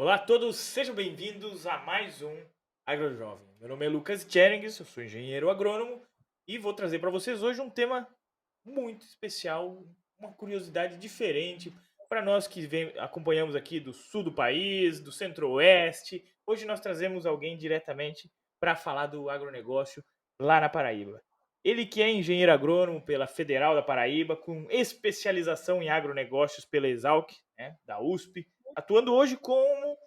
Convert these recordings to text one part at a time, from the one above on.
Olá a todos, sejam bem-vindos a mais um AgroJovem. Meu nome é Lucas Jennings, eu sou engenheiro agrônomo e vou trazer para vocês hoje um tema muito especial, uma curiosidade diferente para nós que acompanhamos aqui do sul do país, do centro-oeste. Hoje nós trazemos alguém diretamente para falar do agronegócio lá na Paraíba. Ele que é engenheiro agrônomo pela Federal da Paraíba, com especialização em agronegócios pela Exalc, né, da USP, atuando hoje como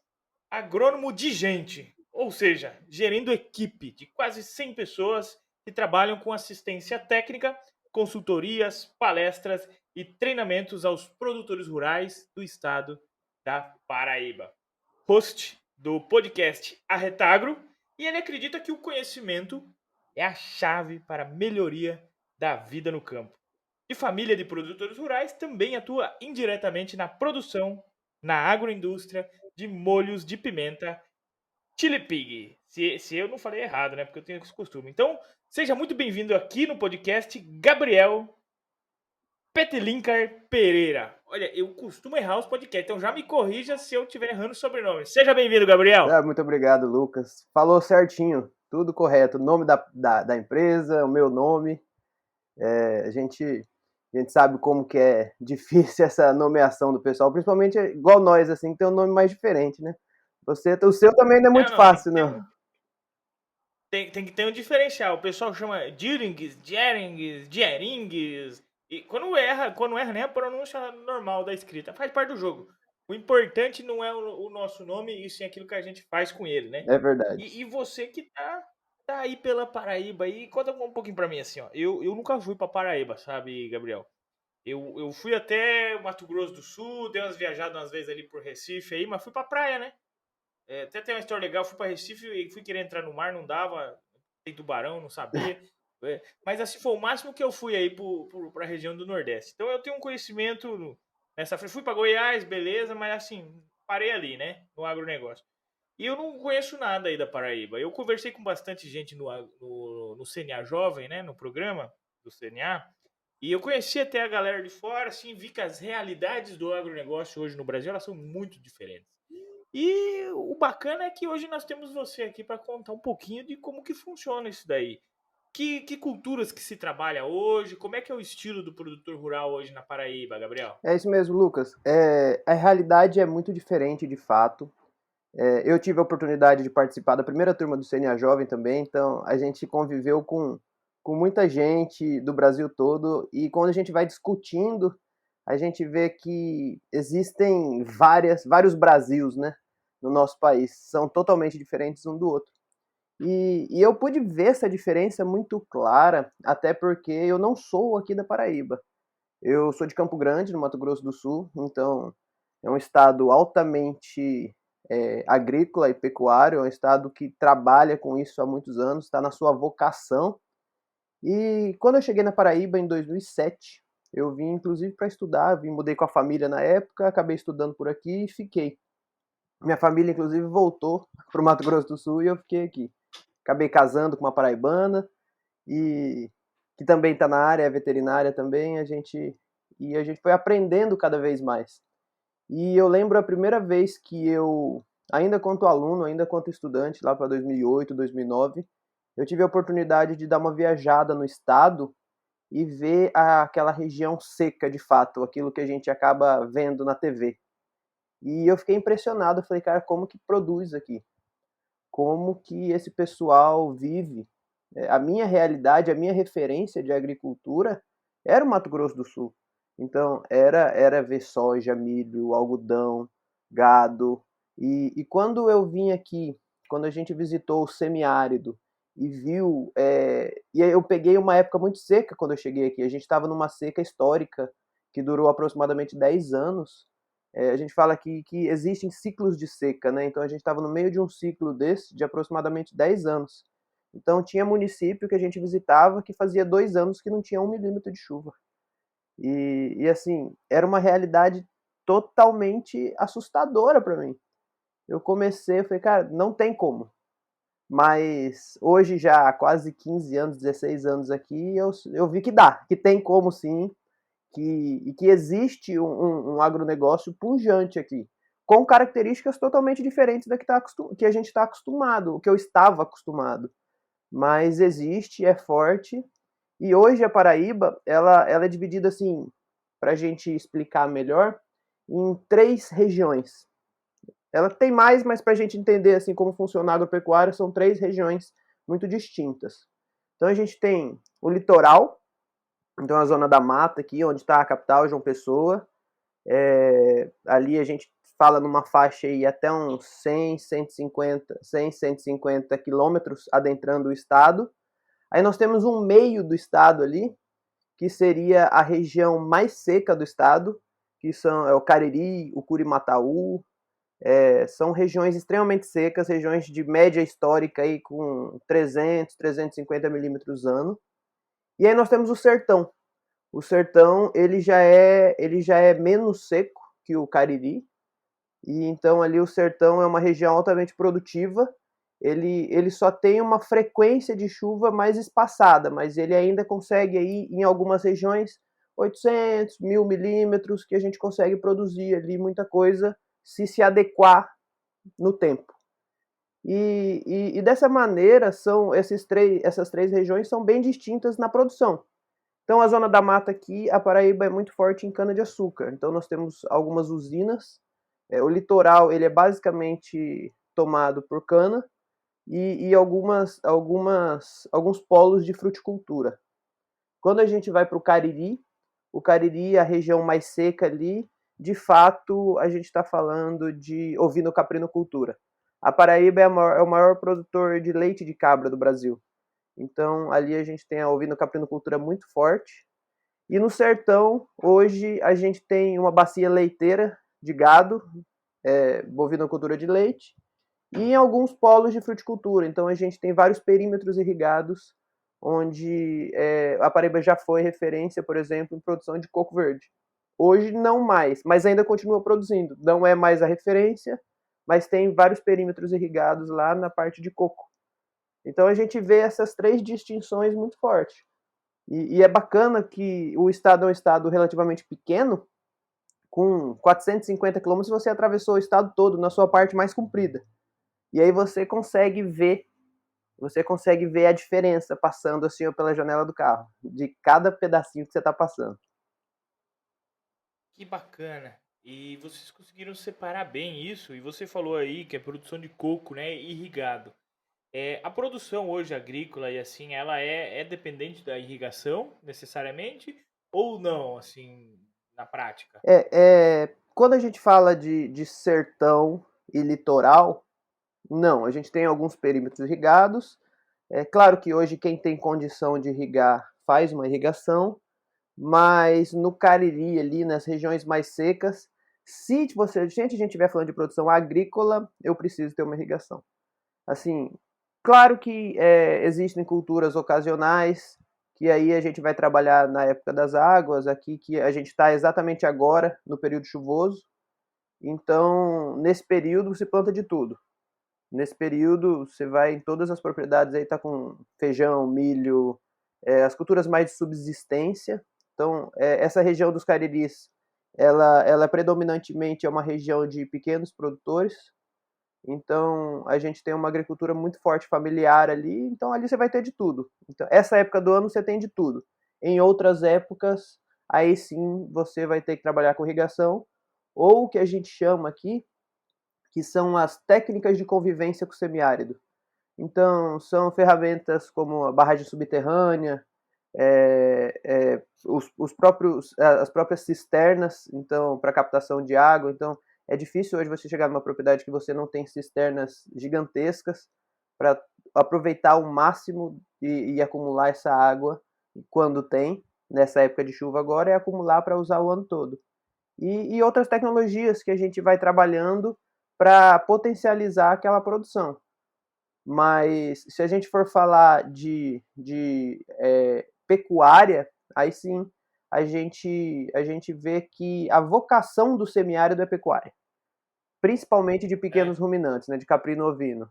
agrônomo de gente, ou seja, gerindo equipe de quase 100 pessoas que trabalham com assistência técnica, consultorias, palestras e treinamentos aos produtores rurais do estado da Paraíba. Host do podcast Arretagro, e ele acredita que o conhecimento é a chave para a melhoria da vida no campo. De família de produtores rurais, também atua indiretamente na produção, na agroindústria de molhos de pimenta Chili Pig. Se eu não falei errado, né? Porque eu tenho esse costume. Então, seja muito bem-vindo aqui no podcast Gabriel Petelinkar Pereira. Olha, eu costumo errar os podcasts, então já me corrija se eu estiver errando o sobrenome. Seja bem-vindo, Gabriel. Muito obrigado, Lucas. Falou certinho, tudo correto. O nome da empresa, o meu nome. A gente sabe como que é difícil essa nomeação do pessoal, principalmente igual nós, assim, que tem um nome mais diferente, né? O seu também não é muito Não, tem que fácil, ter não. tem que ter um diferencial. O pessoal chama Dierings, Dierings, Dierings. E quando erra nem a pronúncia normal da escrita. Faz parte do jogo. O importante não é o nosso nome, e sim aquilo que a gente faz com ele, né? É verdade. E você que tá aí pela Paraíba aí, conta um pouquinho pra mim assim, ó. Eu nunca fui pra Paraíba, sabe, Gabriel? Eu fui até Mato Grosso do Sul, dei umas viajadas umas vezes ali por Recife aí, mas fui pra praia, né? Até tem uma história legal, fui para Recife e fui querer entrar no mar, não dava, tem tubarão, não sabia. Mas assim, foi o máximo que eu fui aí para a região do Nordeste. Então eu tenho um conhecimento nessa. Fui para Goiás, beleza, mas assim, parei ali, né? No agronegócio. E eu não conheço nada aí da Paraíba. Eu conversei com bastante gente no CNA Jovem, né? No programa do CNA. E eu conheci até a galera de fora, assim, vi que as realidades do agronegócio hoje no Brasil elas são muito diferentes. E o bacana é que hoje nós temos você aqui para contar um pouquinho de como que funciona isso daí. Que culturas que se trabalha hoje? Como é que é o estilo do produtor rural hoje na Paraíba, Gabriel? É isso mesmo, Lucas. A realidade é muito diferente, de fato. Eu tive a oportunidade de participar da primeira turma do CNA Jovem também, então a gente conviveu com muita gente do Brasil todo, e quando a gente vai discutindo, a gente vê que existem vários Brasils, né, no nosso país, são totalmente diferentes um do outro. E eu pude ver essa diferença muito clara, até porque eu não sou aqui da Paraíba. Eu sou de Campo Grande, no Mato Grosso do Sul, então é um estado altamente agrícola e pecuário, é um estado que trabalha com isso há muitos anos, está na sua vocação. E quando eu cheguei na Paraíba em 2007, eu vim inclusive para estudar, mudei com a família na época, acabei estudando por aqui e fiquei. Minha família inclusive voltou para o Mato Grosso do Sul e eu fiquei aqui. Acabei casando com uma paraibana e que também está na área, é veterinária também, a gente foi aprendendo cada vez mais. E eu lembro a primeira vez que eu, ainda quanto aluno, ainda quanto estudante, lá para 2008, 2009, eu tive a oportunidade de dar uma viajada no estado e ver aquela região seca de fato, aquilo que a gente acaba vendo na TV. E eu fiquei impressionado, eu falei, cara, como que produz aqui? Como que esse pessoal vive? A minha realidade, a minha referência de agricultura era o Mato Grosso do Sul. Então, era ver soja, milho, algodão, gado. E quando eu vim aqui, quando a gente visitou o semiárido e viu. E aí eu peguei uma época muito seca quando eu cheguei aqui. A gente estava numa seca histórica que durou aproximadamente 10 anos. A gente fala que existem ciclos de seca, né? Então a gente estava no meio de um ciclo desse de aproximadamente 10 anos. Então tinha município que a gente visitava que fazia 2 anos que não tinha 1 milímetro de chuva. E assim, era uma realidade totalmente assustadora para mim. Eu comecei, eu falei, cara, não tem como. Mas hoje, já há quase 15 anos, 16 anos aqui, eu vi que dá, que tem como sim, e que existe um agronegócio pujante aqui. com características totalmente diferentes da que a gente está acostumado, o que eu estava acostumado. Mas existe, é forte, e hoje a Paraíba, ela é dividida assim, para a gente explicar melhor, em 3 regiões. Ela tem mais, mas para a gente entender assim como funciona a agropecuária, são 3 regiões muito distintas. Então a gente tem o litoral, então a zona da mata aqui, onde está a capital, João Pessoa. Ali a gente fala numa faixa aí até uns 150 quilômetros adentrando o estado. Aí nós temos um meio do estado ali, que seria a região mais seca do estado, que são o Cariri, o Curimataú. São regiões extremamente secas, regiões de média histórica aí com 350 milímetros ano. E aí nós temos o sertão. O sertão ele já é menos seco que o Cariri, e então ali o sertão é uma região altamente produtiva. Ele só tem uma frequência de chuva mais espaçada, mas ele ainda consegue aí em algumas regiões 800, 1000 milímetros, que a gente consegue produzir ali muita coisa se adequar no tempo. E dessa maneira essas três regiões são bem distintas na produção. Então a zona da mata aqui, a Paraíba é muito forte em cana-de-açúcar. Então nós temos algumas usinas. O litoral ele é basicamente tomado por cana e alguns polos de fruticultura. Quando a gente vai para o Cariri, a região mais seca ali, de fato a gente está falando de ovino-caprinocultura. A Paraíba é o maior produtor de leite de cabra do Brasil. Então ali a gente tem a ovino-caprinocultura muito forte. E no sertão, hoje, a gente tem uma bacia leiteira de gado, bovinocultura de leite, e em alguns polos de fruticultura. Então a gente tem vários perímetros irrigados, onde a Paraíba já foi referência, por exemplo, em produção de coco verde. Hoje não mais, mas ainda continua produzindo. Não é mais a referência, mas tem vários perímetros irrigados lá na parte de coco. Então a gente vê essas 3 distinções muito fortes. E é bacana que o estado é um estado relativamente pequeno, com 450 quilômetros você atravessou o estado todo na sua parte mais comprida. E aí você consegue ver a diferença passando assim pela janela do carro, de cada pedacinho que você está passando. Que bacana. E vocês conseguiram separar bem isso. E você falou aí que é produção de coco, né, irrigado. A produção hoje agrícola e assim, ela é dependente da irrigação necessariamente ou não, assim, na prática? Quando a gente fala de sertão e litoral, não, a gente tem alguns perímetros irrigados. É claro que hoje quem tem condição de irrigar faz uma irrigação, mas no Cariri, ali nas regiões mais secas, se a gente estiver falando de produção agrícola, eu preciso ter uma irrigação. Assim, claro que existem culturas ocasionais, que aí a gente vai trabalhar na época das águas, aqui que a gente está exatamente agora, no período chuvoso. Então, nesse período, se planta de tudo. Nesse período, você vai em todas as propriedades, aí tá com feijão, milho, as culturas mais de subsistência. Então, essa região dos Cariris, ela predominantemente é uma região de pequenos produtores. Então, a gente tem uma agricultura muito forte familiar ali, então ali você vai ter de tudo. Então, essa época do ano você tem de tudo. Em outras épocas, aí sim você vai ter que trabalhar com irrigação, ou o que a gente chama aqui, que são as técnicas de convivência com o semiárido. Então, são ferramentas como a barragem subterrânea, as próprias cisternas, então, para captação de água. Então, é difícil hoje você chegar numa propriedade que você não tem cisternas gigantescas para aproveitar ao máximo e acumular essa água quando tem. Nessa época de chuva agora, é acumular para usar o ano todo. E outras tecnologias que a gente vai trabalhando para potencializar aquela produção. Mas se a gente for falar de pecuária, aí sim a gente vê que a vocação do semiárido é pecuária, principalmente de É, pequenos ruminantes, né, de caprino ovino.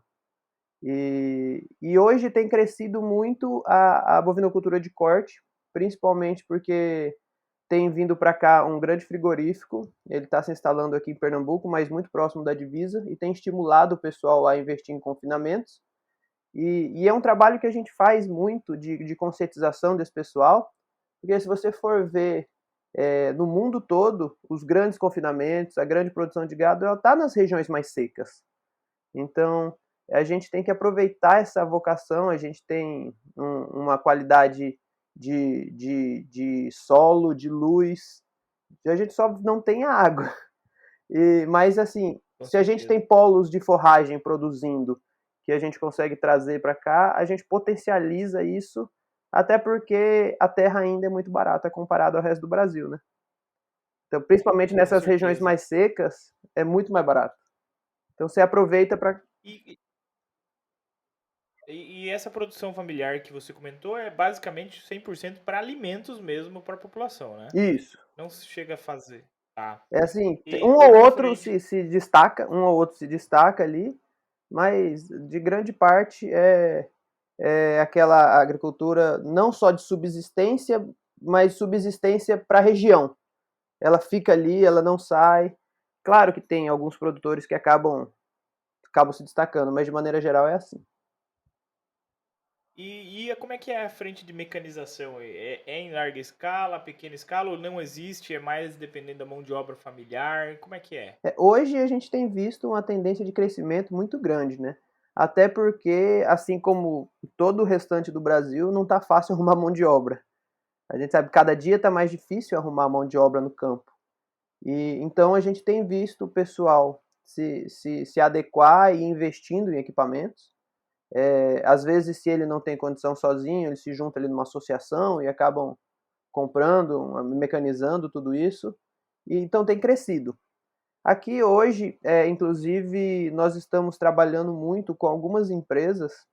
E hoje tem crescido muito a bovinocultura de corte, principalmente porque tem vindo para cá um grande frigorífico, ele está se instalando aqui em Pernambuco, mas muito próximo da divisa, e tem estimulado o pessoal a investir em confinamentos. E é um trabalho que a gente faz muito de conscientização desse pessoal, porque se você for ver no mundo todo, os grandes confinamentos, a grande produção de gado, ela está nas regiões mais secas. Então, a gente tem que aproveitar essa vocação, a gente tem uma qualidade de solo, de luz, a gente só não tem a água. Mas, assim, Com se a gente certeza. tem polos de forragem produzindo que a gente consegue trazer para cá, a gente potencializa isso, até porque a terra ainda é muito barata comparado ao resto do Brasil, né? Então, principalmente Com nessas regiões certeza. mais secas, é muito mais barato. Então, você aproveita para. E, e essa produção familiar que você comentou é basicamente 100% para alimentos mesmo para a população, né? Isso. Não se chega a fazer. Tá. É assim, E um eu ou outro gostaria de. se destaca, um ou outro se destaca ali, mas de grande parte é aquela agricultura não só de subsistência, mas subsistência para a região. Ela fica ali, ela não sai. Claro que tem alguns produtores que acabam se destacando, mas de maneira geral é assim. E como é que é a frente de mecanização? É em larga escala, pequena escala, ou não existe? É mais dependendo da mão de obra familiar? Como é que é? Hoje a gente tem visto uma tendência de crescimento muito grande, né? Até porque, assim como todo o restante do Brasil, não está fácil arrumar mão de obra. A gente sabe que cada dia está mais difícil arrumar mão de obra no campo. E então a gente tem visto o pessoal se adequar e investindo em equipamentos. Às vezes, se ele não tem condição sozinho, ele se junta ali numa associação e acabam comprando, mecanizando tudo isso. E então tem crescido. Aqui hoje, inclusive, nós estamos trabalhando muito com algumas empresas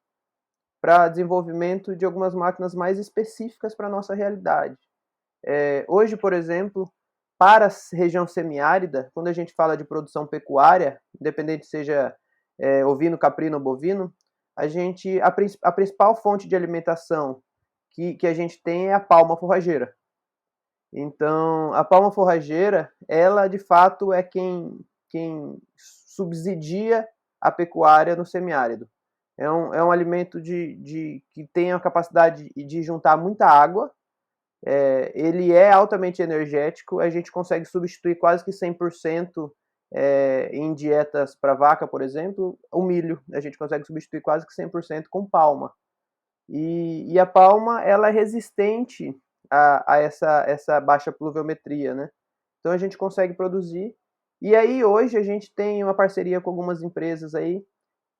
para desenvolvimento de algumas máquinas mais específicas para a nossa realidade. Hoje, por exemplo, para a região semiárida, quando a gente fala de produção pecuária, independente seja ovino, caprino ou bovino, a principal fonte de alimentação que a gente tem é a palma forrageira. Então, a palma forrageira, ela de fato é quem subsidia a pecuária no semiárido. É um alimento que tem a capacidade de juntar muita água, ele é altamente energético, a gente consegue substituir quase que 100% em dietas para vaca, por exemplo, o milho, a gente consegue substituir quase que 100% com palma. E a palma, ela é resistente a essa baixa pluviometria, né? Então a gente consegue produzir. E aí hoje a gente tem uma parceria com algumas empresas aí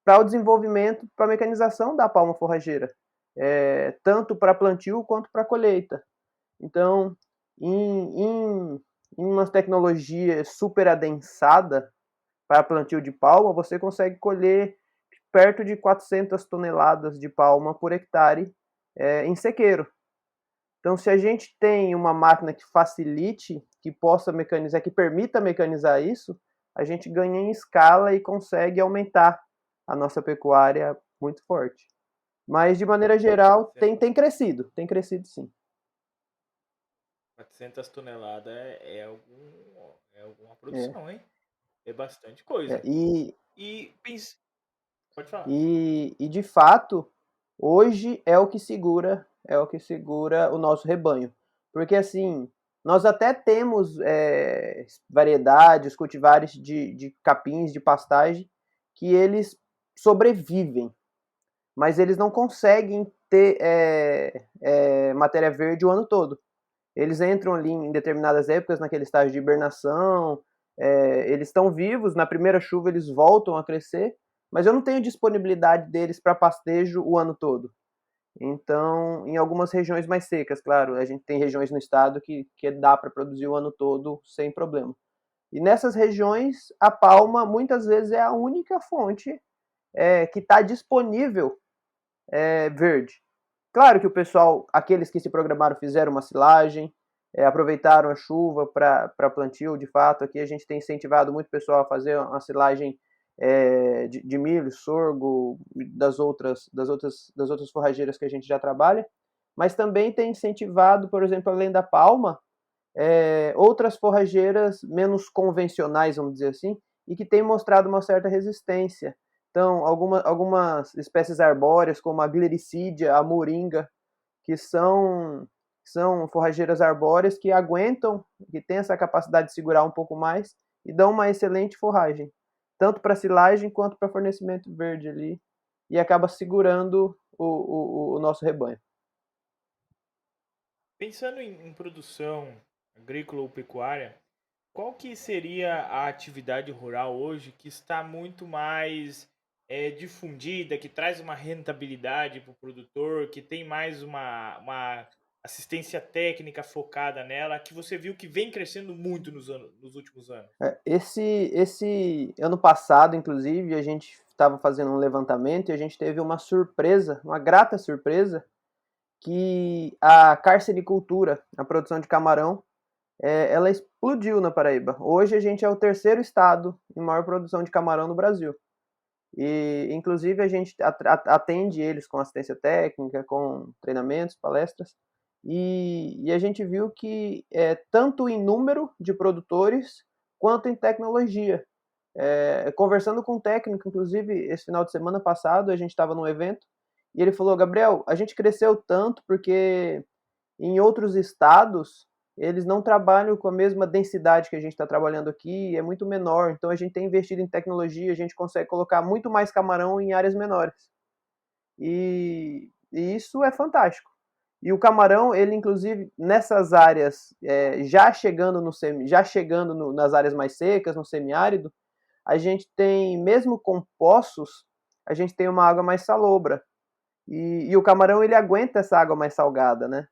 para o desenvolvimento, para a mecanização da palma forrageira, tanto para plantio quanto para colheita. Então, em uma tecnologia super adensada para plantio de palma, você consegue colher perto de 400 toneladas de palma por hectare em sequeiro. Então, se a gente tem uma máquina que facilite, que possa mecanizar, que permita mecanizar isso, a gente ganha em escala e consegue aumentar a nossa pecuária muito forte. Mas, de maneira geral, tem crescido sim. 400 toneladas é alguma É, produção, hein? É bastante é, coisa. e, E pode falar. e, de fato, hoje é o que segura o nosso rebanho. Porque, assim, nós até temos variedades, cultivares de capins, de pastagem, que eles sobrevivem, mas eles não conseguem ter matéria verde o ano todo. Eles entram ali em determinadas épocas, naquele estágio de hibernação, eles estão vivos, na primeira chuva eles voltam a crescer, mas eu não tenho disponibilidade deles para pastejo o ano todo. Então, em algumas regiões mais secas, claro, a gente tem regiões no estado que dá para produzir o ano todo sem problema. E nessas regiões, a palma muitas vezes é a única fonte que está disponível verde. Claro que o pessoal, aqueles que se programaram, fizeram uma silagem, aproveitaram a chuva para plantio, de fato. Aqui a gente tem incentivado muito o pessoal a fazer uma silagem de milho, sorgo, das outras forrageiras que a gente já trabalha, mas também tem incentivado, por exemplo, além da palma, outras forrageiras menos convencionais, vamos dizer assim, e que têm mostrado uma certa resistência. Então, algumas espécies arbóreas, como a Glericídia, a moringa, que são forrageiras arbóreas que aguentam, que têm essa capacidade de segurar um pouco mais e dão uma excelente forragem, tanto para silagem quanto para fornecimento verde ali, e acaba segurando o nosso rebanho. Pensando em produção agrícola ou pecuária, qual que seria a atividade rural hoje que está muito mais difundida, que traz uma rentabilidade para o produtor, que tem mais uma assistência técnica focada nela, que você viu que vem crescendo muito nos últimos anos? Esse ano passado, inclusive, a gente estava fazendo um levantamento e a gente teve uma surpresa, uma grata surpresa, que a carcericultura, a produção de camarão, ela explodiu na Paraíba. Hoje a gente é o terceiro estado em maior produção de camarão no Brasil. E, inclusive, a gente atende eles com assistência técnica, com treinamentos, palestras. E a gente viu que tanto em número de produtores quanto em tecnologia. Conversando com um técnico, inclusive, esse final de semana passado, a gente estava num evento, e ele falou: Gabriel, a gente cresceu tanto porque em outros estados, eles não trabalham com a mesma densidade que a gente está trabalhando aqui, é muito menor. Então a gente tem investido em tecnologia, a gente consegue colocar muito mais camarão em áreas menores. E isso é fantástico. E o camarão, ele inclusive nessas áreas, já chegando nas áreas mais secas, no semiárido, a gente tem, mesmo com poços, a gente tem uma água mais salobra. E o camarão ele aguenta essa água mais salgada, né?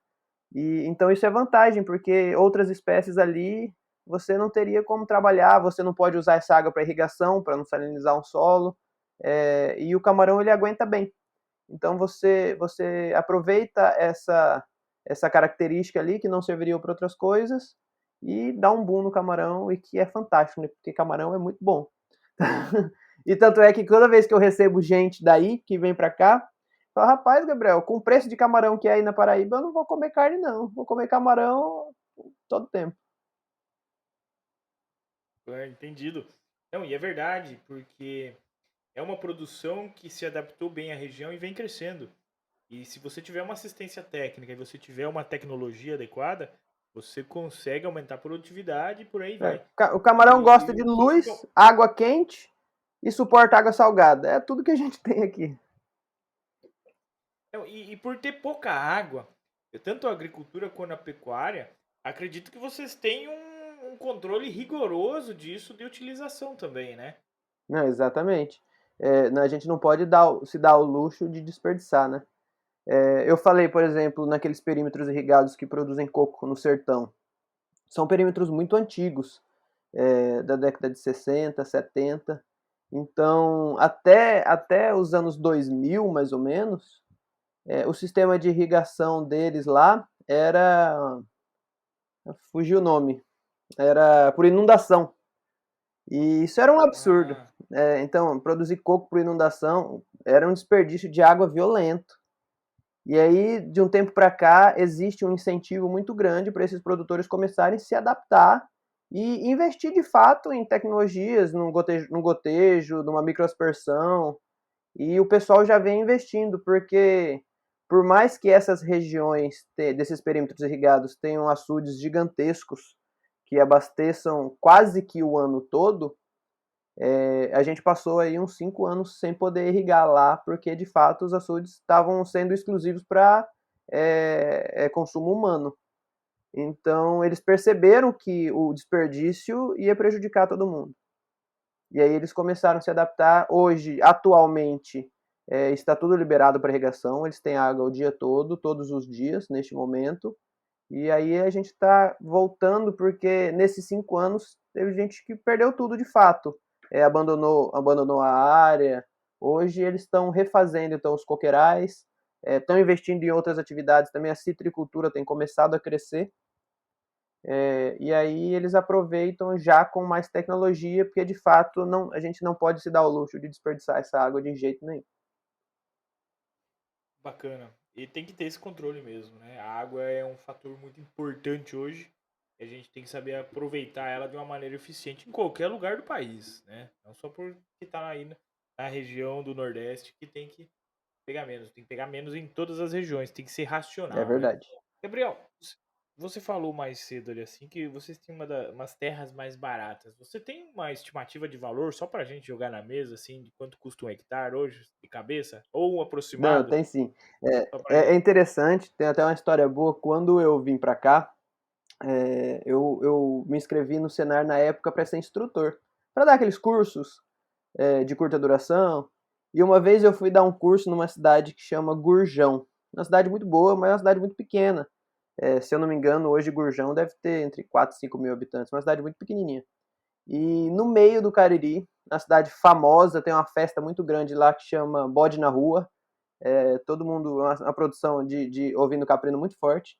E então isso é vantagem, porque outras espécies ali você não teria como trabalhar, você não pode usar essa água para irrigação, para não salinizar um solo, e o camarão ele aguenta bem. Então você aproveita essa característica ali que não serviria para outras coisas e dá um boom no camarão e que é fantástico, né? Porque camarão é muito bom. E tanto é que toda vez que eu recebo gente daí que vem para cá, fala, rapaz, Gabriel, com o preço de camarão que é aí na Paraíba, eu não vou comer carne, não. Vou comer camarão todo tempo. É, entendido. Não, e é verdade, porque é uma produção que se adaptou bem à região e vem crescendo. E se você tiver uma assistência técnica e você tiver uma tecnologia adequada, você consegue aumentar a produtividade e por aí vai. O camarão E gosta de luz, água quente e suporta água salgada. É tudo que a gente tem aqui. e por ter pouca água, tanto a agricultura quanto a pecuária, acredito que vocês têm um controle rigoroso disso de utilização também, né? Não, exatamente. A gente não pode se dar o luxo de desperdiçar, né? Eu falei, por exemplo, naqueles perímetros irrigados que produzem coco no sertão. São perímetros muito antigos, da década de 60, 70. Então, até os anos 2000, mais ou menos, o sistema de irrigação deles lá era. Fugiu o nome. Era por inundação. E isso era um absurdo. Ah, Então, produzir coco por inundação era um desperdício de água violento. E aí, de um tempo para cá, existe um incentivo muito grande para esses produtores começarem a se adaptar e investir de fato em tecnologias, num gotejo, numa microaspersão. E o pessoal já vem investindo, porque por mais que essas regiões desses perímetros irrigados tenham açudes gigantescos que abasteçam quase que o ano todo, a gente passou aí uns 5 anos sem poder irrigar lá, porque de fato os açudes estavam sendo exclusivos para consumo humano. Então eles perceberam que o desperdício ia prejudicar todo mundo. E aí eles começaram a se adaptar. Hoje, atualmente, está tudo liberado para irrigação, eles têm água o dia todo, todos os dias, neste momento. E aí a gente está voltando, porque nesses 5 anos teve gente que perdeu tudo de fato. Abandonou a área. Hoje eles estão refazendo então os coqueirais, estão investindo em outras atividades também. A citricultura tem começado a crescer. E aí eles aproveitam já com mais tecnologia, porque de fato a gente não pode se dar o luxo de desperdiçar essa água de jeito nenhum. bacana. E tem que ter esse controle mesmo, né? A água é um fator muito importante hoje E a gente tem que saber aproveitar ela de uma maneira eficiente em qualquer lugar do país, né? Não só porque está aí na região do Nordeste que tem que pegar menos. Tem que pegar menos em todas as regiões. Tem que ser É racional, né? verdade. Gabriel, você falou mais cedo ali assim que vocês têm umas terras mais baratas. Você tem uma estimativa de valor só pra gente jogar na mesa, assim, de quanto custa um hectare hoje, de cabeça? Ou um Não, aproximado? tem sim. Só pra É gente. interessante, tem até uma história boa. Quando eu vim para cá, eu me inscrevi no Senar na época para ser instrutor, para dar aqueles cursos de curta duração. E uma vez eu fui dar um curso numa cidade que chama Gurjão. Uma cidade muito boa, mas é uma cidade muito pequena. Se eu não me engano, hoje Gurjão deve ter entre 4 e 5 mil habitantes, uma cidade muito pequenininha. E no meio do Cariri, na cidade famosa, tem uma festa muito grande lá que chama Bode na Rua. Todo mundo, uma produção de ouvindo caprino muito forte.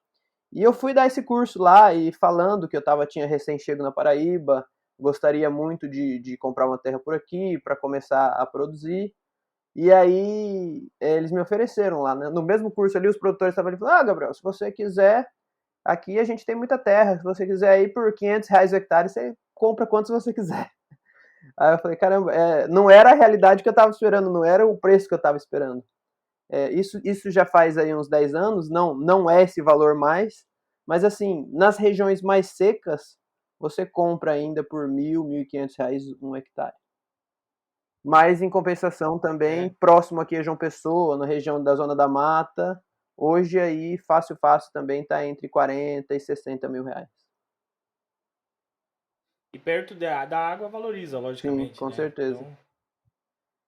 E eu fui dar esse curso lá e falando que tinha recém-chego na Paraíba, gostaria muito de comprar uma terra por aqui para começar a produzir. E aí eles me ofereceram lá, né? No mesmo curso ali, os produtores estavam ali falando, Gabriel, se você quiser, aqui a gente tem muita terra, se você quiser ir por R$ 500 o hectare, você compra quantos você quiser. Aí eu falei, caramba, não era a realidade que eu estava esperando, não era o preço que eu estava esperando. Isso já faz aí uns 10 anos, não é esse valor mais, mas assim, nas regiões mais secas, você compra ainda por R$ 1.000, R$ 1.500 um hectare. Mas em compensação também, É. próximo aqui a João Pessoa, na região da Zona da Mata, hoje aí fácil, fácil também está entre 40 e 60 mil reais. E perto da água valoriza, Sim, logicamente, com né? certeza. Então,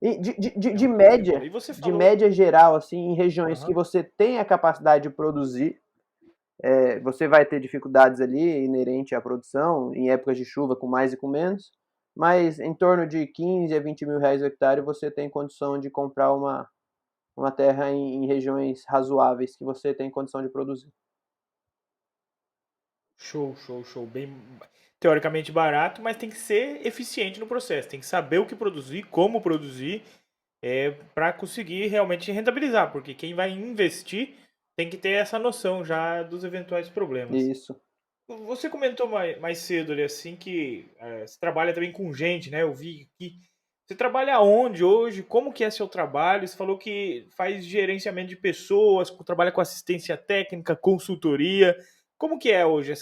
E de, de, de, é de um show de bola. média, E você de falou. média geral, assim, em regiões que Aham. você tem a capacidade de produzir, você vai ter dificuldades ali inerente à produção, em épocas de chuva, com mais e com menos, mas em torno de 15 a 20 mil reais o hectare você tem condição de comprar uma terra em regiões razoáveis que você tem condição de produzir. Show, show, show. Bem, teoricamente barato, mas tem que ser eficiente no processo. Tem que saber o que produzir, como produzir, para conseguir realmente rentabilizar. Porque quem vai investir tem que ter essa noção já dos eventuais problemas. Isso. Você comentou mais cedo ali assim que você trabalha também com gente, né? Eu vi que você trabalha onde hoje? Como que é seu trabalho? Você falou que faz gerenciamento de pessoas, trabalha com assistência técnica, consultoria. Como que é hoje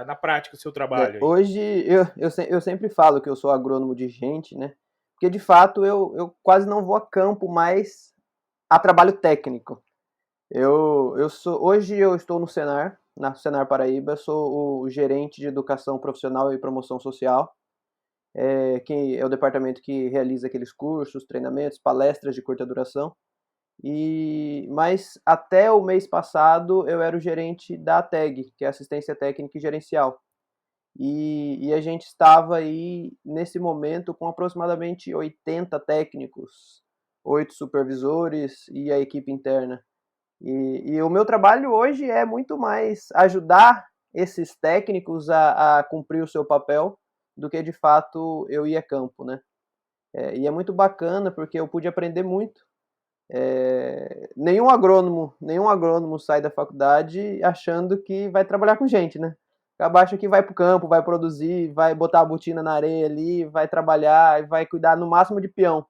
na prática o seu trabalho aí? Hoje eu sempre falo que eu sou agrônomo de gente, né? Porque de fato eu quase não vou a campo mais a trabalho técnico. Hoje eu estou no Senar, na Senar Paraíba, sou o gerente de educação profissional e promoção social, que é o departamento que realiza aqueles cursos, treinamentos, palestras de curta duração. Mas até o mês passado eu era o gerente da ATEG, que é Assistência Técnica e Gerencial. E a gente estava aí, nesse momento, com aproximadamente 80 técnicos, 8 supervisores e a equipe interna. E o meu trabalho hoje é muito mais ajudar esses técnicos a cumprir o seu papel do que de fato eu ir a campo, né? E é muito bacana porque eu pude aprender muito. Nenhum agrônomo sai da faculdade achando que vai trabalhar com gente, né? Acha que vai para o campo, vai produzir, vai botar a botina na areia ali, vai trabalhar, vai cuidar no máximo de peão.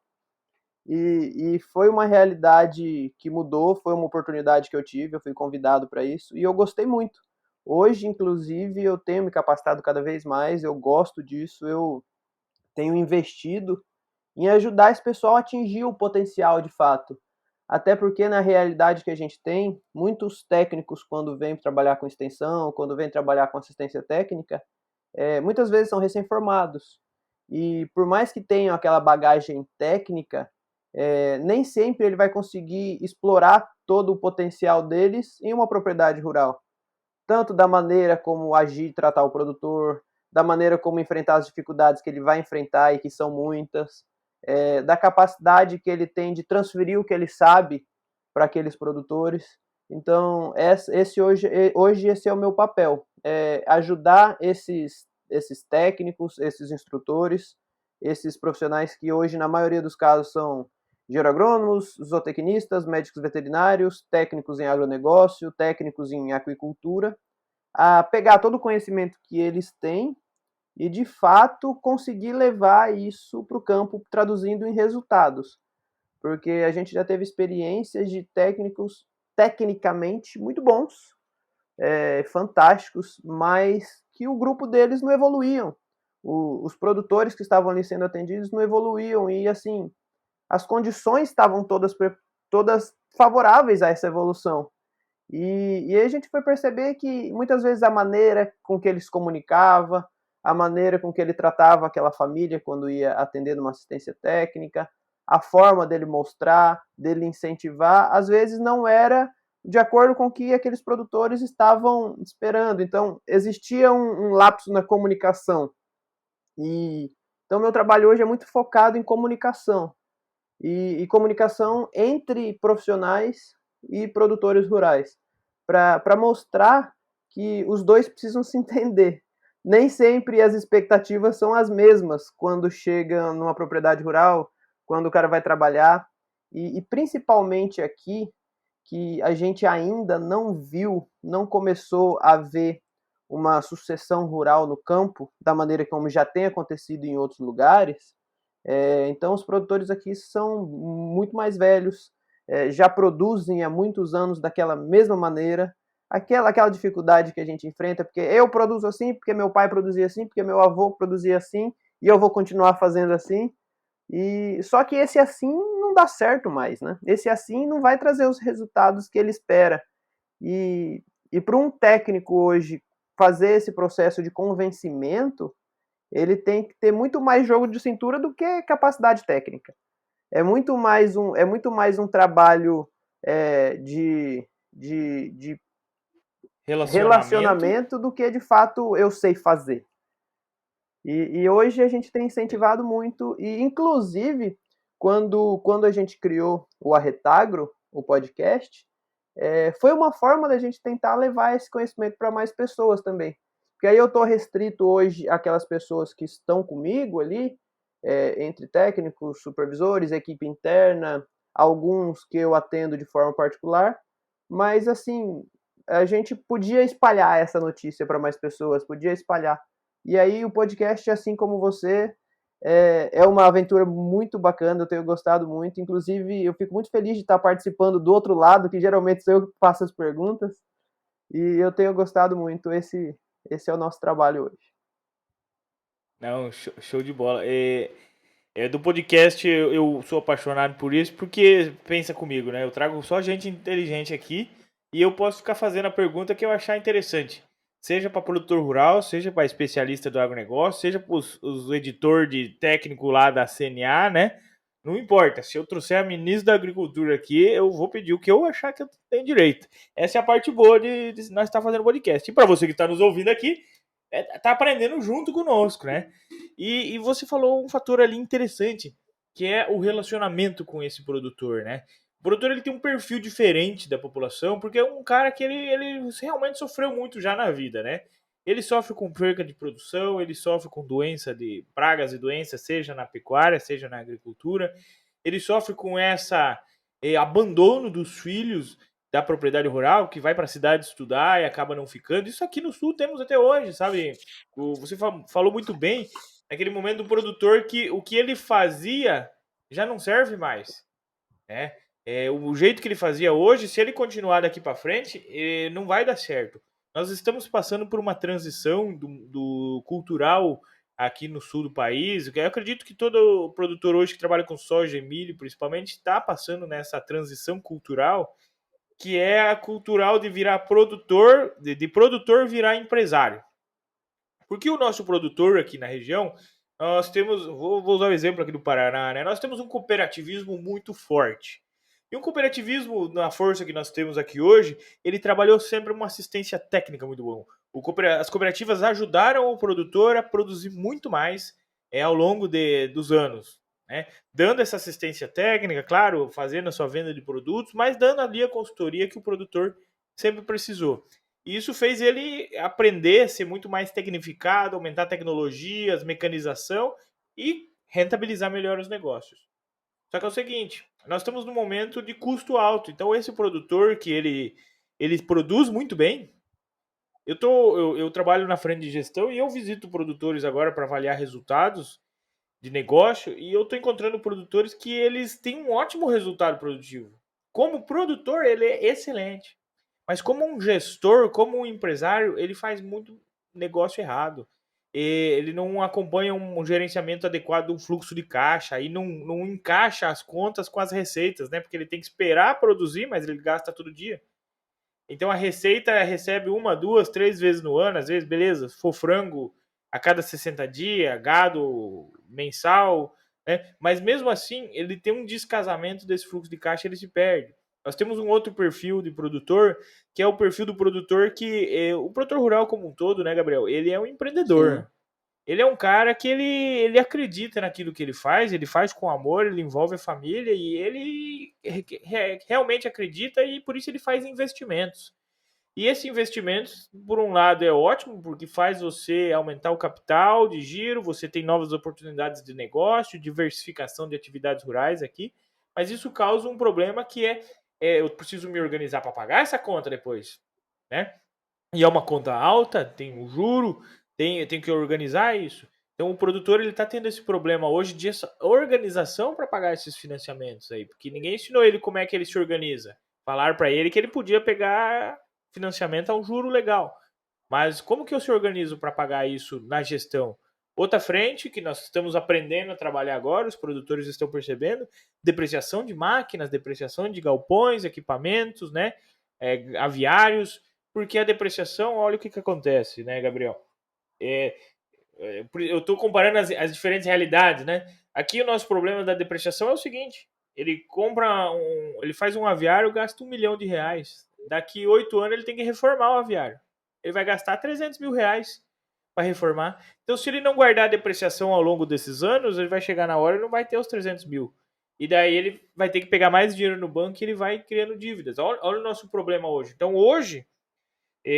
E foi uma realidade que mudou, foi uma oportunidade que eu tive, eu fui convidado para isso e eu gostei muito. Hoje, inclusive, eu tenho me capacitado cada vez mais, eu gosto disso, eu tenho investido em ajudar esse pessoal a atingir o potencial de fato. Até porque na realidade que a gente tem, muitos técnicos, quando vêm trabalhar com extensão, quando vêm trabalhar com assistência técnica, muitas vezes são recém-formados. E por mais que tenham aquela bagagem técnica, nem sempre ele vai conseguir explorar todo o potencial deles em uma propriedade rural. Tanto da maneira como agir e tratar o produtor, da maneira como enfrentar as dificuldades que ele vai enfrentar e que são muitas, da capacidade que ele tem de transferir o que ele sabe para aqueles produtores. Então, hoje esse é o meu papel, ajudar esses técnicos, esses instrutores, esses profissionais que hoje, na maioria dos casos, são geroagrônomos, zootecnistas, médicos veterinários, técnicos em agronegócio, técnicos em aquicultura, a pegar todo o conhecimento que eles têm e, de fato, conseguir levar isso para o campo, traduzindo em resultados. Porque a gente já teve experiências de técnicos tecnicamente muito bons, fantásticos, mas que o grupo deles não evoluíam. Os produtores que estavam ali sendo atendidos não evoluíam e, assim, as condições estavam todas favoráveis a essa evolução. E aí a gente foi perceber que muitas vezes a maneira com que ele se comunicava, a maneira com que ele tratava aquela família quando ia atender numa assistência técnica, a forma dele mostrar, dele incentivar, às vezes não era de acordo com o que aqueles produtores estavam esperando. Então, existia um lapso na comunicação. E então, meu trabalho hoje é muito focado em comunicação. E comunicação entre profissionais e produtores rurais, para mostrar que os dois precisam se entender. Nem sempre as expectativas são as mesmas quando chega numa propriedade rural, quando o cara vai trabalhar, e principalmente aqui, que a gente ainda não viu, não começou a ver uma sucessão rural no campo, da maneira como já tem acontecido em outros lugares. Então, os produtores aqui são muito mais velhos, já produzem há muitos anos daquela mesma maneira. Aquela dificuldade que a gente enfrenta, porque eu produzo assim, porque meu pai produzia assim, porque meu avô produzia assim, e eu vou continuar fazendo assim. E só que esse assim não dá certo mais, né? Esse assim não vai trazer os resultados que ele espera. E, e para um técnico hoje fazer esse processo de convencimento, ele tem que ter muito mais jogo de cintura do que capacidade técnica. É muito mais um trabalho de Relacionamento. relacionamento do que de fato eu sei fazer. E hoje a gente tem incentivado muito, e inclusive quando a gente criou o Arretagro, o podcast, foi uma forma da gente tentar levar esse conhecimento para mais pessoas também. Porque aí eu estou restrito hoje àquelas pessoas que estão comigo ali, entre técnicos, supervisores, equipe interna, alguns que eu atendo de forma particular, mas assim, a gente podia espalhar essa notícia para mais pessoas, podia espalhar. E aí o podcast, assim como você, é uma aventura muito bacana, eu tenho gostado muito. Inclusive, eu fico muito feliz de estar participando do outro lado, que geralmente sou eu que faço as perguntas. E eu tenho gostado muito. Esse é o nosso trabalho hoje. Não, show de bola. Do podcast eu sou apaixonado por isso, porque pensa comigo, né? Eu trago só gente inteligente aqui e eu posso ficar fazendo a pergunta que eu achar interessante. Seja para produtor rural, seja para especialista do agronegócio, seja para os editor de técnico lá da CNA, né? Não importa. Se eu trouxer a ministra da Agricultura aqui, eu vou pedir o que eu achar que eu tenho direito. Essa é a parte boa de nós estar fazendo podcast. E para você que está nos ouvindo aqui, tá aprendendo junto conosco, né? E você falou um fator ali interessante, que é o relacionamento com esse produtor, né? O produtor ele tem um perfil diferente da população, porque é um cara que ele realmente sofreu muito já na vida, né? Ele sofre com perca de produção, ele sofre com doença de pragas e doenças, seja na pecuária, seja na agricultura. Ele sofre com essa abandono dos filhos da propriedade rural, que vai para a cidade estudar e acaba não ficando. Isso aqui no sul temos até hoje, sabe? Você falou muito bem, naquele momento do produtor que o que ele fazia já não serve mais, né? O jeito que ele fazia hoje, se ele continuar daqui para frente, não vai dar certo. Nós estamos passando por uma transição do cultural aqui no sul do país. Eu acredito que todo produtor hoje que trabalha com soja e milho, principalmente, está passando nessa transição cultural, que é a cultural de virar produtor, de produtor virar empresário. Porque o nosso produtor aqui na região, nós temos, vou usar o exemplo aqui do Paraná, né? Nós temos um cooperativismo muito forte. E um cooperativismo, na força que nós temos aqui hoje, ele trabalhou sempre uma assistência técnica muito bom. As cooperativas ajudaram o produtor a produzir muito mais ao longo dos anos, né? Dando essa assistência técnica, claro, fazendo a sua venda de produtos, mas dando ali a consultoria que o produtor sempre precisou. E isso fez ele aprender a ser muito mais tecnificado, aumentar tecnologias, mecanização e rentabilizar melhor os negócios. Só que é o seguinte, nós estamos num momento de custo alto, então esse produtor que ele produz muito bem, Eu trabalho na frente de gestão e eu visito produtores agora para avaliar resultados de negócio e eu estou encontrando produtores que eles têm um ótimo resultado produtivo. Como produtor, ele é excelente. Mas como um gestor, como um empresário, ele faz muito negócio errado. Ele não acompanha um gerenciamento adequado do fluxo de caixa e não encaixa as contas com as receitas, né? Porque ele tem que esperar produzir, mas ele gasta todo dia. Então a receita recebe uma, duas, três vezes no ano, às vezes, beleza, se for frango a cada 60 dias, gado mensal, né? Mas mesmo assim, ele tem um descasamento desse fluxo de caixa, ele se perde. Nós temos um outro perfil de produtor, que é o perfil do produtor o produtor rural como um todo, né, Gabriel? Ele é um Sim. empreendedor. Ele é um cara que ele acredita naquilo que ele faz com amor, ele envolve a família e ele realmente acredita e por isso ele faz investimentos. E esse investimento, por um lado, é ótimo, porque faz você aumentar o capital de giro, você tem novas oportunidades de negócio, diversificação de atividades rurais aqui, mas isso causa um problema que eu preciso me organizar para pagar essa conta depois, né? E é uma conta alta, tem o juro, tem que organizar isso. Então o produtor ele está tendo esse problema hoje de essa organização para pagar esses financiamentos aí, porque ninguém ensinou ele como é que ele se organiza. Falar para ele que ele podia pegar financiamento a um juro legal. Mas como que eu se organizo para pagar isso na gestão? Outra frente que nós estamos aprendendo a trabalhar agora, os produtores estão percebendo, depreciação de máquinas, depreciação de galpões, equipamentos, né, aviários, porque a depreciação, olha o que acontece, né, Gabriel? É, eu estou comparando as diferentes realidades, né? Aqui o nosso problema da depreciação é o seguinte: ele faz um aviário, gasta R$ 1 milhão. Daqui 8 anos ele tem que reformar o aviário. Ele vai gastar R$ 300 mil para reformar. Então, se ele não guardar a depreciação ao longo desses anos, ele vai chegar na hora e não vai ter os 300 mil. E daí ele vai ter que pegar mais dinheiro no banco e ele vai criando dívidas. Olha o nosso problema hoje. Então, hoje,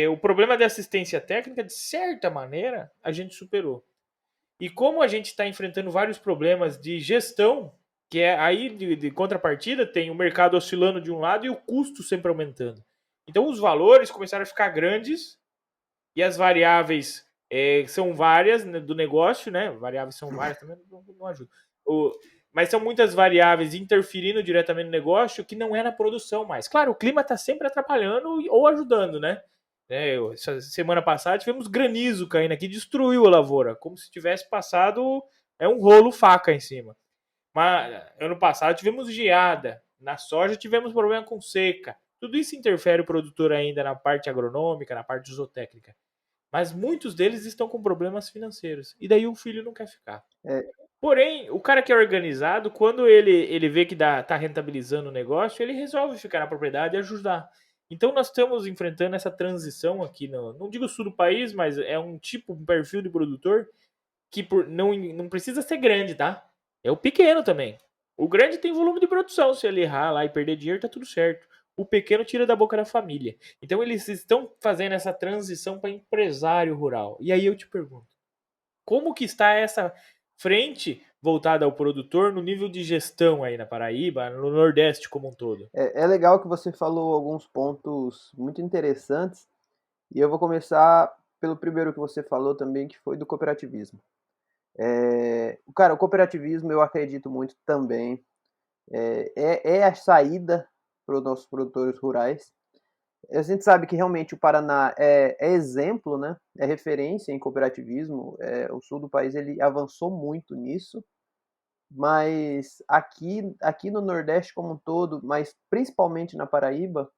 o problema da assistência técnica, de certa maneira, a gente superou. E como a gente está enfrentando vários problemas de gestão, que é aí de contrapartida, tem o mercado oscilando de um lado e o custo sempre aumentando. Então os valores começaram a ficar grandes e as variáveis são várias, né, do negócio, né? Variáveis são várias também, não ajuda. Mas são muitas variáveis interferindo diretamente no negócio que não é na produção mais. Claro, o clima está sempre atrapalhando ou ajudando, né? Essa semana passada tivemos granizo caindo aqui, destruiu a lavoura, como se tivesse passado um rolo faca em cima. Mas ano passado tivemos geada, na soja tivemos problema com seca. Tudo isso interfere o produtor ainda na parte agronômica, na parte zootécnica. Mas muitos deles estão com problemas financeiros. E daí o filho não quer ficar. É, Porém, o cara que é organizado, quando ele vê que tá rentabilizando o negócio, ele resolve ficar na propriedade e ajudar. Então nós estamos enfrentando essa transição aqui, não digo sul do país, mas é um perfil de produtor que não precisa ser grande, tá? É o pequeno também. O grande tem volume de produção, se ele errar lá e perder dinheiro, tá tudo certo. O pequeno tira da boca da família. Então eles estão fazendo essa transição para empresário rural. E aí eu te pergunto, como que está essa frente voltada ao produtor no nível de gestão aí na Paraíba, no Nordeste como um todo? é legal que você falou alguns pontos muito interessantes, e eu vou começar pelo primeiro que você falou também, que foi do cooperativismo. Cara, o cooperativismo eu acredito muito também. É a saída para os nossos produtores rurais. A gente sabe que realmente o Paraná é exemplo, né? É referência em cooperativismo. O sul do país ele avançou muito nisso, mas aqui no Nordeste como um todo, mas principalmente na Paraíba,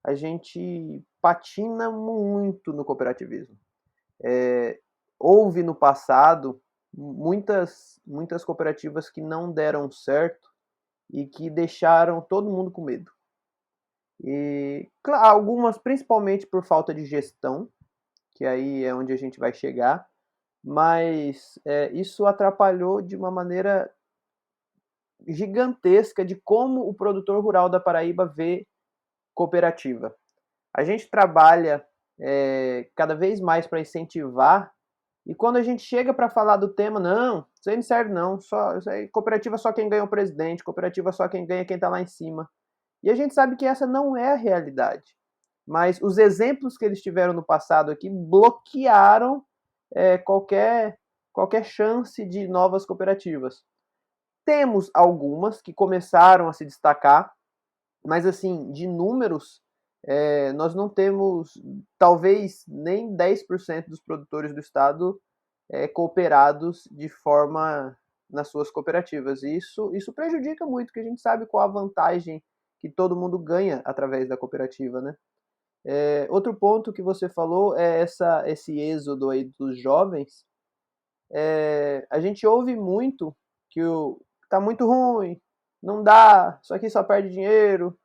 a gente patina muito no cooperativismo. Houve no passado muitas cooperativas que não deram certo e que deixaram todo mundo com medo. E claro, algumas principalmente por falta de gestão, que aí é onde a gente vai chegar, mas isso atrapalhou de uma maneira gigantesca de como o produtor rural da Paraíba vê cooperativa. A gente trabalha cada vez mais para incentivar, e quando a gente chega para falar do tema, não, isso aí não serve não, isso aí, cooperativa só quem ganha o presidente, cooperativa só quem ganha quem está lá em cima. E a gente sabe que essa não é a realidade. mas os exemplos que eles tiveram no passado aqui bloquearam qualquer chance de novas cooperativas. Temos algumas que começaram a se destacar, mas assim, de números, nós não temos talvez nem 10% dos produtores do estado cooperados de forma nas suas cooperativas. E isso prejudica muito, porque a gente sabe qual a vantagem que todo mundo ganha através da cooperativa, né? Outro ponto que você falou é esse êxodo aí dos jovens. A gente ouve muito que tá muito ruim, não dá, isso aqui só perde dinheiro,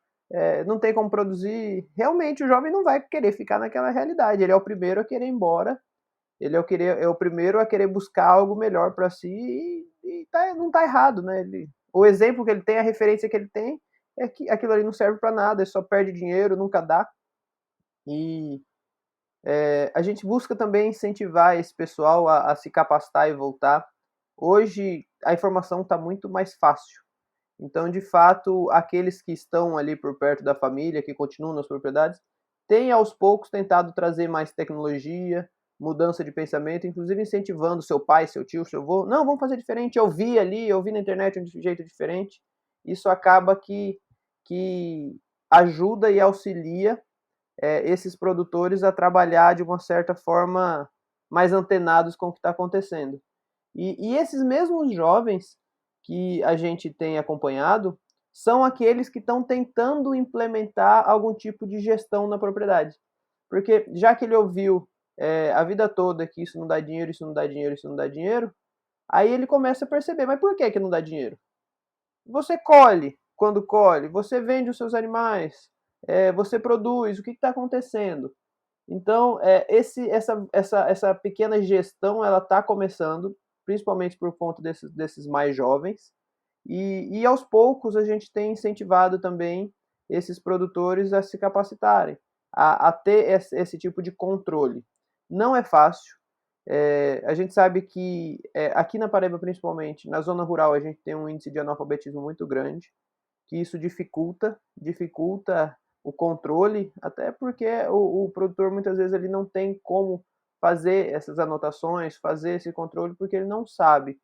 não tem como produzir. Realmente o jovem não vai querer ficar naquela realidade, ele é o primeiro a querer ir embora, ele é o primeiro a querer buscar algo melhor para si e não tá errado, né? O exemplo que ele tem, a referência que ele tem é que aquilo ali não serve para nada, ele só perde dinheiro, nunca dá. E a gente busca também incentivar esse pessoal a se capacitar e voltar. Hoje a informação está muito mais fácil. Então, de fato, aqueles que estão ali por perto da família, que continuam nas propriedades, têm aos poucos tentado trazer mais tecnologia, mudança de pensamento, inclusive incentivando seu pai, seu tio, seu avô. Não, vamos fazer diferente. Eu vi ali, eu vi na internet um jeito diferente. Isso acaba que ajuda e auxilia esses produtores a trabalhar de uma certa forma mais antenados com o que está acontecendo. E esses mesmos jovens que a gente tem acompanhado são aqueles que estão tentando implementar algum tipo de gestão na propriedade. Porque já que ele ouviu a vida toda que isso não dá dinheiro, isso não dá dinheiro, isso não dá dinheiro, aí ele começa a perceber, mas por que não dá dinheiro? Você colhe, quando colhe, você vende os seus animais, você produz, o que está acontecendo? Então, essa pequena gestão ela está começando, principalmente por conta desses mais jovens, e aos poucos a gente tem incentivado também esses produtores a se capacitarem, a ter esse tipo de controle. Não é fácil. A gente sabe que aqui na Paraíba, principalmente, na zona rural, a gente tem um índice de analfabetismo muito grande, que isso dificulta o controle, até porque o produtor muitas vezes ele não tem como fazer essas anotações, fazer esse controle, porque ele não sabe.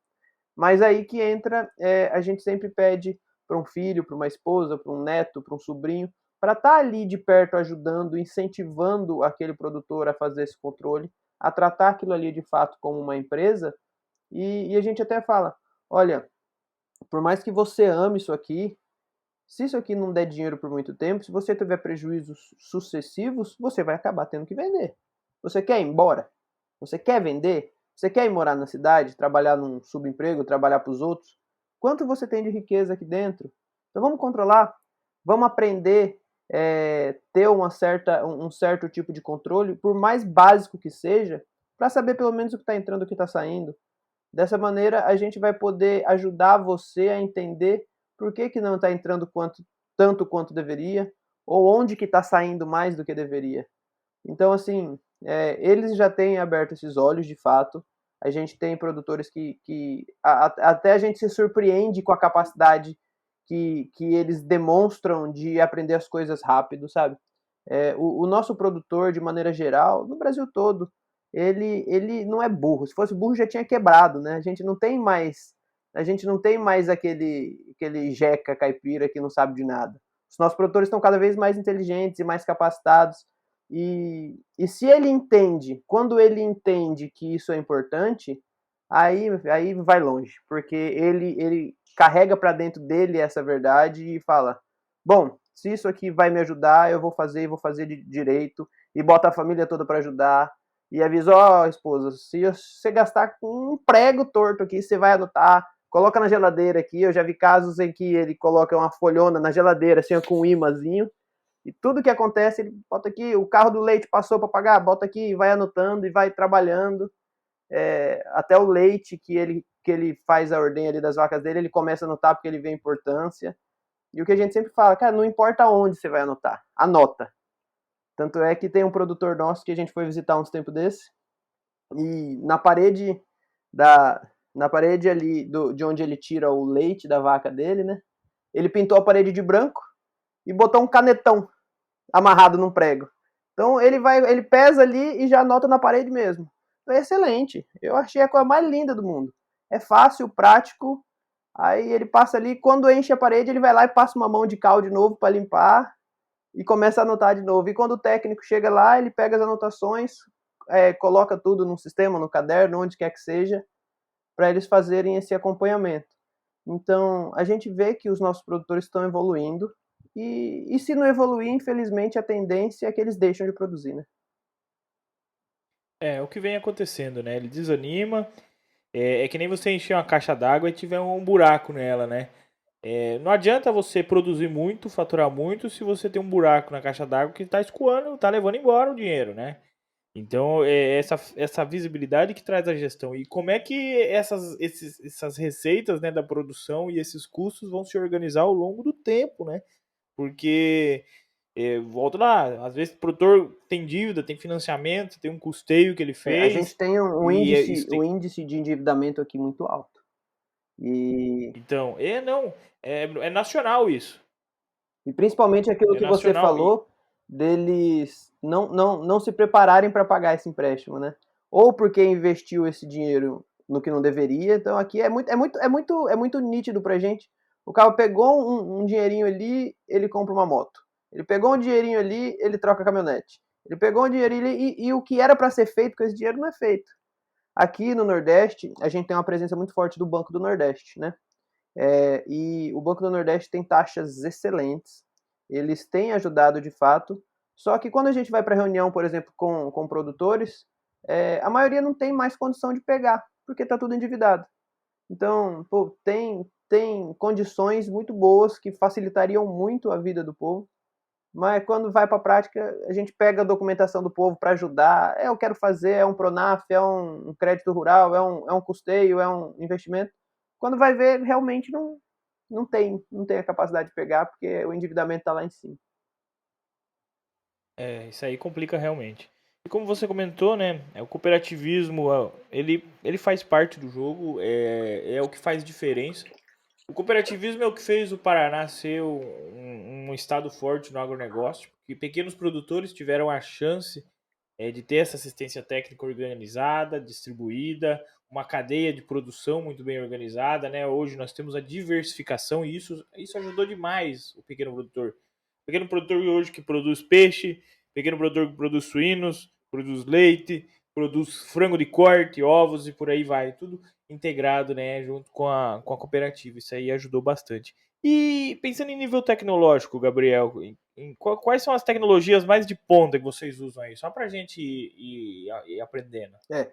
Mas aí que entra, a gente sempre pede para um filho, para uma esposa, para um neto, para um sobrinho, para estar ali de perto ajudando, incentivando aquele produtor a fazer esse controle, a tratar aquilo ali de fato como uma empresa. E a gente até fala, olha, por mais que você ame isso aqui, se isso aqui não der dinheiro por muito tempo, se você tiver prejuízos sucessivos, você vai acabar tendo que vender. Você quer ir embora? Você quer vender? Você quer ir morar na cidade, trabalhar num subemprego, trabalhar para os outros? Quanto você tem de riqueza aqui dentro? Então vamos controlar, vamos aprender ter um certo tipo de controle, por mais básico que seja, para saber pelo menos o que está entrando e o que está saindo. Dessa maneira, a gente vai poder ajudar você a entender por que não está entrando tanto quanto deveria, ou onde que está saindo mais do que deveria. Então, assim, eles já têm aberto esses olhos, de fato. A gente tem produtores que até a gente se surpreende com a capacidade que eles demonstram de aprender as coisas rápido, sabe? O nosso produtor, de maneira geral, no Brasil todo, ele não é burro. Se fosse burro, já tinha quebrado, né? A gente não tem mais aquele jeca caipira que não sabe de nada. Os nossos produtores estão cada vez mais inteligentes e mais capacitados. E se ele entende, quando ele entende que isso é importante, aí vai longe, porque ele carrega para dentro dele essa verdade e fala: bom, se isso aqui vai me ajudar, eu vou fazer de direito, e bota a família toda para ajudar, e avisa: ó, esposa, se você gastar com um prego torto aqui, você vai anotar, coloca na geladeira aqui. Eu já vi casos em que ele coloca uma folhona na geladeira, assim, com um imãzinho, e tudo que acontece, ele bota aqui, o carro do leite passou para pagar, bota aqui, vai anotando e vai trabalhando. Até o leite que ele faz a ordenha ali das vacas dele, ele começa a anotar porque ele vê a importância. E o que a gente sempre fala, cara, não importa onde você vai anotar, anota. Tanto é que tem um produtor nosso que a gente foi visitar uns tempos desse, e na parede ali de onde ele tira o leite da vaca dele, né? Ele pintou a parede de branco e botou um canetão amarrado num prego. Então ele pesa ali e já anota na parede mesmo. Então é excelente. Eu achei a coisa mais linda do mundo. É fácil, prático. Aí ele passa ali, quando enche a parede, ele vai lá e passa uma mão de cal de novo para limpar e começa a anotar de novo. E quando o técnico chega lá, ele pega as anotações, coloca tudo num sistema, no caderno, onde quer que seja, para eles fazerem esse acompanhamento. Então, a gente vê que os nossos produtores estão evoluindo, e se não evoluir, infelizmente, a tendência é que eles deixam de produzir, né? É o que vem acontecendo, né? Ele desanima. É que nem você encher uma caixa d'água e tiver um buraco nela, né? Não adianta você produzir muito, faturar muito, se você tem um buraco na caixa d'água que está escoando, está levando embora o dinheiro, né? Então, é essa visibilidade que traz a gestão. E como é que essas receitas, né, da produção e esses custos vão se organizar ao longo do tempo, né? Porque, volto lá, às vezes o produtor tem dívida, tem financiamento, tem um custeio que ele A gente fez, tem um e índice, isso um tem. índice de endividamento aqui muito alto. E, Então, não, é nacional isso. e principalmente aquilo É que você nacional. E, falou, deles não se prepararem para pagar esse empréstimo, né? Ou porque investiu esse dinheiro no que não deveria. Então aqui é muito nítido pra gente. O cara pegou um dinheirinho ali, ele compra uma moto. Ele pegou um dinheirinho ali, ele troca a caminhonete. Ele pegou um dinheirinho ali e o que era para ser feito com esse dinheiro não é feito. Aqui no Nordeste, a gente tem uma presença muito forte do Banco do Nordeste, né? E o Banco do Nordeste tem taxas excelentes, eles têm ajudado de fato, só que quando a gente vai para reunião, por exemplo, com produtores, a maioria não tem mais condição de pegar, porque está tudo endividado. Então, pô, tem condições muito boas que facilitariam muito a vida do povo, mas quando vai para a prática, a gente pega a documentação do povo para ajudar. Eu quero fazer, é um Pronaf, é um crédito rural, é um custeio, é um investimento. Quando vai ver, realmente não tem a capacidade de pegar, porque o endividamento está lá em cima. isso aí complica realmente. E como você comentou, né, o cooperativismo, ele faz parte do jogo, é o que faz diferença. O cooperativismo é o que fez o Paraná ser um estado forte no agronegócio, porque pequenos produtores tiveram a chance de ter essa assistência técnica organizada, distribuída, uma cadeia de produção muito bem organizada, né? Hoje nós temos a diversificação e isso ajudou demais o pequeno produtor. O pequeno produtor hoje que produz peixe, pequeno produtor que produz suínos, produz leite, produz frango de corte, ovos e por aí vai, tudo integrado, né, junto com a cooperativa. Isso aí ajudou bastante. E pensando em nível tecnológico, Gabriel, quais são as tecnologias mais de ponta que vocês usam aí? Só para a gente ir aprendendo. É,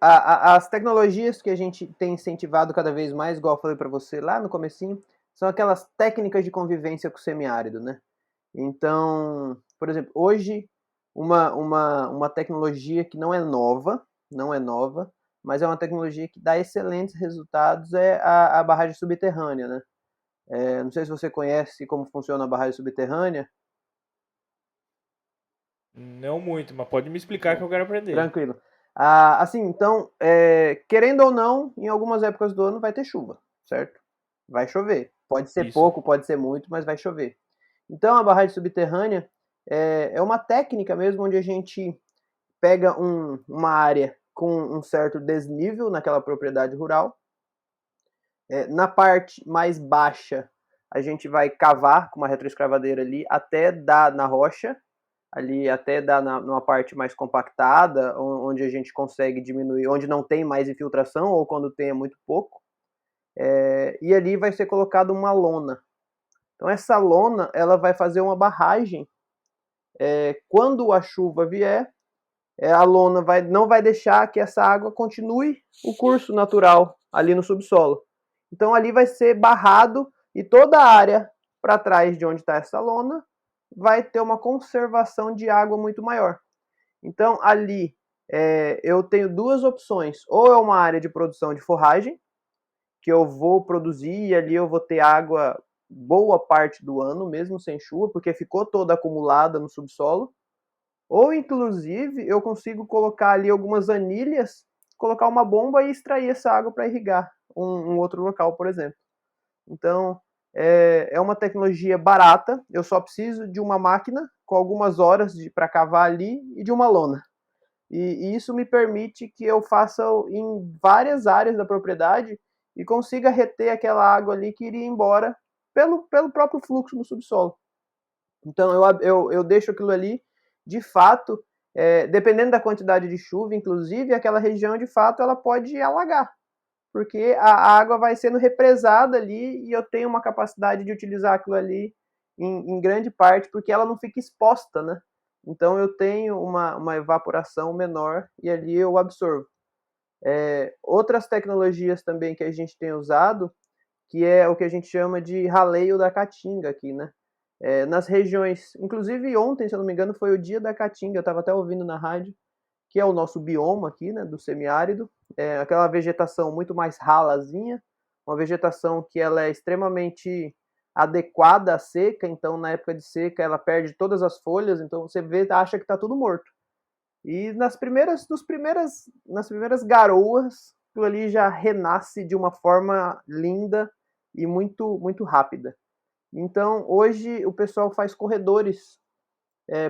as tecnologias que a gente tem incentivado cada vez mais, igual eu falei para você lá no comecinho, são aquelas técnicas de convivência com o semiárido, né? Então, por exemplo, hoje uma tecnologia que não é nova, mas é uma tecnologia que dá excelentes resultados é a barragem subterrânea, né? Não sei se você conhece como funciona a barragem subterrânea. Não muito, mas pode me explicar que eu quero aprender. Tranquilo. Assim, então, querendo ou não, em algumas épocas do ano vai ter chuva, certo? Vai chover. Pode ser Isso. pouco, pode ser muito, mas vai chover. Então, a barragem subterrânea é uma técnica mesmo onde a gente pega uma área com um certo desnível naquela propriedade rural. Na parte mais baixa, a gente vai cavar com uma retroescavadeira ali até dar na rocha, ali até dar numa parte mais compactada, onde a gente consegue diminuir, onde não tem mais infiltração ou quando tem é muito pouco. E ali vai ser colocada uma lona. Então essa lona ela vai fazer uma barragem. Quando a chuva vier, a lona não vai deixar que essa água continue o curso natural ali no subsolo. Então ali vai ser barrado e toda a área para trás de onde está essa lona vai ter uma conservação de água muito maior. Então ali eu tenho duas opções: ou é uma área de produção de forragem, que eu vou produzir e ali eu vou ter água boa parte do ano, mesmo sem chuva, porque ficou toda acumulada no subsolo. Ou, inclusive, eu consigo colocar ali algumas anilhas, colocar uma bomba e extrair essa água para irrigar um outro local, por exemplo. Então, é uma tecnologia barata, eu só preciso de uma máquina com algumas horas para cavar ali e de uma lona. E isso me permite que eu faça em várias áreas da propriedade e consiga reter aquela água ali que iria embora pelo próprio fluxo no subsolo. Então eu deixo aquilo ali, de fato, dependendo da quantidade de chuva, inclusive, aquela região de fato ela pode alagar, porque a água vai sendo represada ali e eu tenho uma capacidade de utilizar aquilo ali em grande parte, porque ela não fica exposta, né? Então eu tenho uma evaporação menor e ali eu absorvo. Outras tecnologias também que a gente tem usado, que é o que a gente chama de raleio da caatinga aqui, né? Nas regiões, inclusive ontem, se eu não me engano, foi o dia da caatinga, eu estava até ouvindo na rádio, que é o nosso bioma aqui, né, do semiárido, aquela vegetação muito mais ralazinha, uma vegetação que ela é extremamente adequada à seca, então na época de seca ela perde todas as folhas, então você vê, acha que está tudo morto. E nas primeiras garoas, aquilo ali já renasce de uma forma linda e muito, muito rápida. Então, hoje o pessoal faz corredores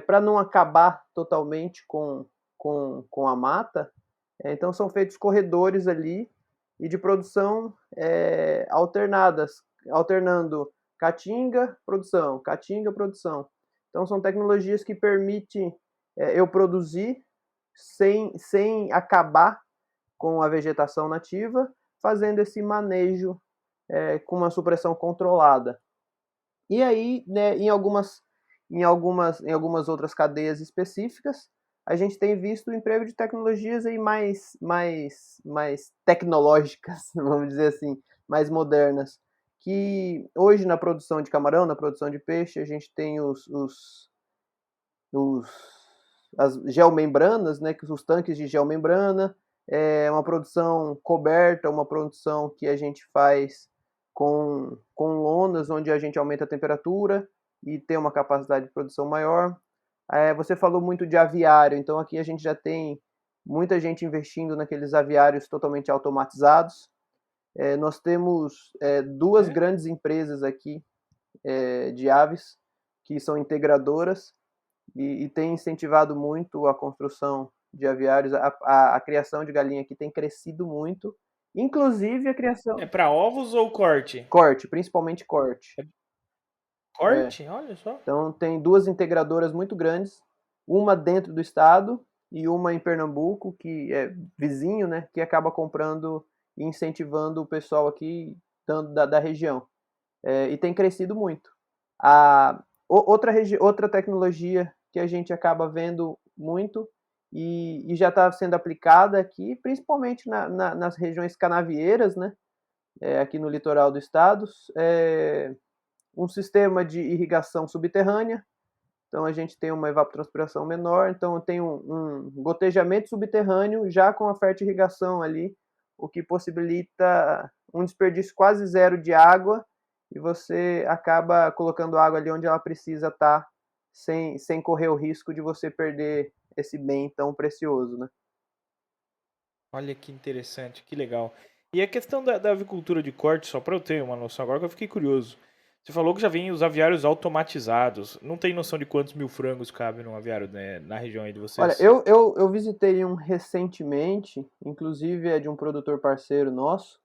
para não acabar totalmente com a mata. Então, são feitos corredores ali e de produção alternadas, alternando caatinga, produção, caatinga, produção. Então, são tecnologias que permitem eu produzir sem acabar com a vegetação nativa, fazendo esse manejo com uma supressão controlada. E aí, né, em algumas outras cadeias específicas, a gente tem visto o emprego de tecnologias aí mais tecnológicas, vamos dizer assim, mais modernas, que hoje na produção de camarão, na produção de peixe, a gente tem as geomembranas, né, os tanques de geomembrana, uma produção coberta, uma produção que a gente faz com lonas, onde a gente aumenta a temperatura e tem uma capacidade de produção maior. Você falou muito de aviário, então aqui a gente já tem muita gente investindo naqueles aviários totalmente automatizados. Nós temos duas grandes empresas aqui de aves, que são integradoras, e tem incentivado muito a construção de aviários. A criação de galinha aqui tem crescido muito, inclusive a criação... É para ovos ou corte? Corte, principalmente corte. Corte? Olha só. Então tem duas integradoras muito grandes, uma dentro do estado e uma em Pernambuco, que é vizinho, né, que acaba comprando e incentivando o pessoal aqui da região. E tem crescido muito. Outra tecnologia que a gente acaba vendo muito e já está sendo aplicada aqui, principalmente nas regiões canavieiras, né, aqui no litoral do estado, um sistema de irrigação subterrânea. Então a gente tem uma evapotranspiração menor, então tem um gotejamento subterrâneo já com a fertirrigação ali, o que possibilita um desperdício quase zero de água e você acaba colocando água ali onde ela precisa estar, sem correr o risco de você perder esse bem tão precioso, né? Olha que interessante, que legal. E a questão da avicultura de corte, só para eu ter uma noção agora que eu fiquei curioso. Você falou que já vem os aviários automatizados. Não tem noção de quantos mil frangos cabe num aviário, né, na região aí de Olha, vocês? eu visitei um recentemente, inclusive é de um produtor parceiro nosso.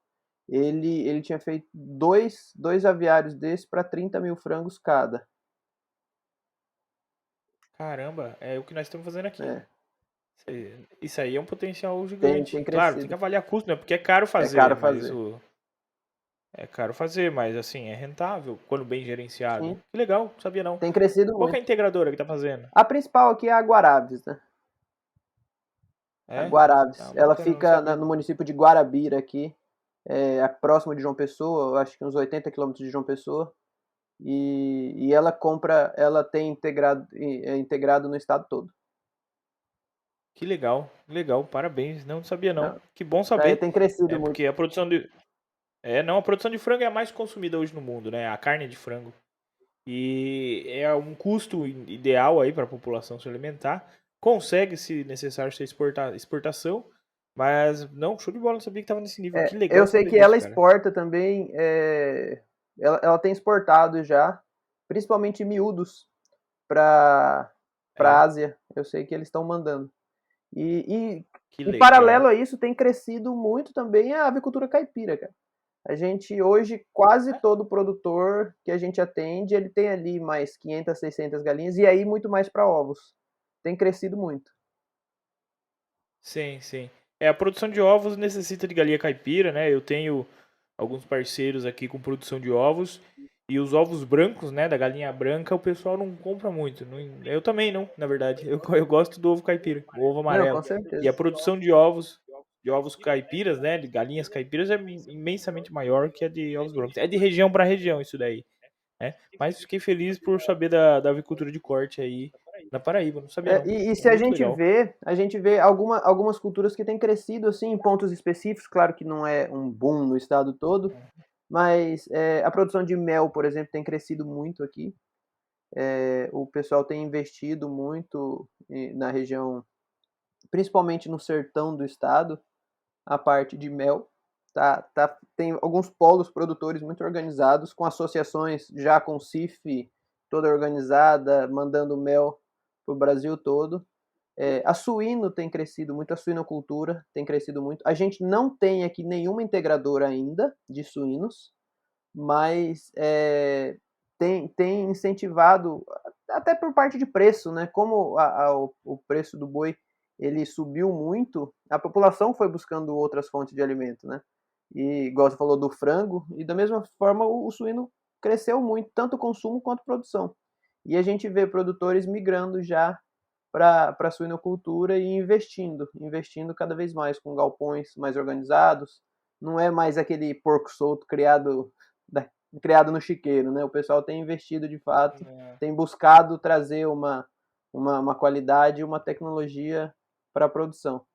Ele tinha feito dois aviários desses para 30 mil frangos cada. Caramba, é o que nós estamos fazendo aqui. É, Isso aí é um potencial tem gigante. Claro, tem que crescido. avaliar custo, né? Porque é caro É caro fazer, mas fazer. é caro fazer, mas assim, é rentável quando bem gerenciado. Sim, Que legal, não sabia não. tem crescido Qual que é a muito. integradora que tá fazendo? A principal aqui é a Guaraves, né? A É? Guaraves. Ah, Ela bacana, não fica sabia. no município de Guarabira aqui, próximo de João Pessoa, eu acho que uns 80 quilômetros de João Pessoa. E ela tem integrado no estado todo. Que legal, legal, parabéns. Não sabia não. Não, Que bom aí saber. tem crescido É muito. porque a produção de não, a produção de frango é a mais consumida hoje no mundo, né? A carne de frango. E é um custo ideal aí para a população se alimentar. Consegue, se necessário, ser exportação. Mas não, show de bola, não sabia que estava nesse nível. Que Eu legal sei saber que ela disso, cara. exporta também, ela tem exportado já, principalmente miúdos. para É, Ásia. Eu sei que eles estão mandando. que E paralelo legal. a isso, tem crescido muito também a avicultura caipira, cara. A gente hoje, quase todo produtor que a gente atende, ele tem ali mais 500, 600 galinhas e aí muito mais para ovos. Tem crescido muito. Sim, sim. A produção de ovos necessita de galinha caipira, né? Eu tenho alguns parceiros aqui com produção de ovos. E os ovos brancos, né, da galinha branca, o pessoal não compra muito. Eu também não, na verdade. Eu gosto do ovo caipira, o ovo Não, amarelo. com E a certeza. produção de ovos caipiras, né, de galinhas caipiras é imensamente maior que a de ovos brancos. É de região para região isso daí, né? Mas fiquei feliz por saber da avicultura de corte aí na Paraíba, não sabia não. E É se muito legal. a gente vê algumas culturas que têm crescido assim em pontos específicos, claro que não é um boom no estado todo, mas a produção de mel, por exemplo, tem crescido muito aqui. O pessoal tem investido muito na região, principalmente no sertão do estado, a parte de mel. Tem alguns polos produtores muito organizados, com associações já com CIF toda organizada, mandando mel para o Brasil todo. A suíno tem crescido muito, a suinocultura tem crescido muito. A gente não tem aqui nenhuma integradora ainda de suínos, mas tem incentivado, até por parte de preço, né? Como o preço do boi ele subiu muito, a população foi buscando outras fontes de alimento, né? E igual você falou do frango, e da mesma forma o suíno cresceu muito, tanto o consumo quanto a produção. E a gente vê produtores migrando já para a suinocultura e investindo cada vez mais com galpões mais organizados. Não é mais aquele porco solto criado no chiqueiro, né? O pessoal tem investido de fato, tem buscado trazer uma qualidade e uma tecnologia para a produção.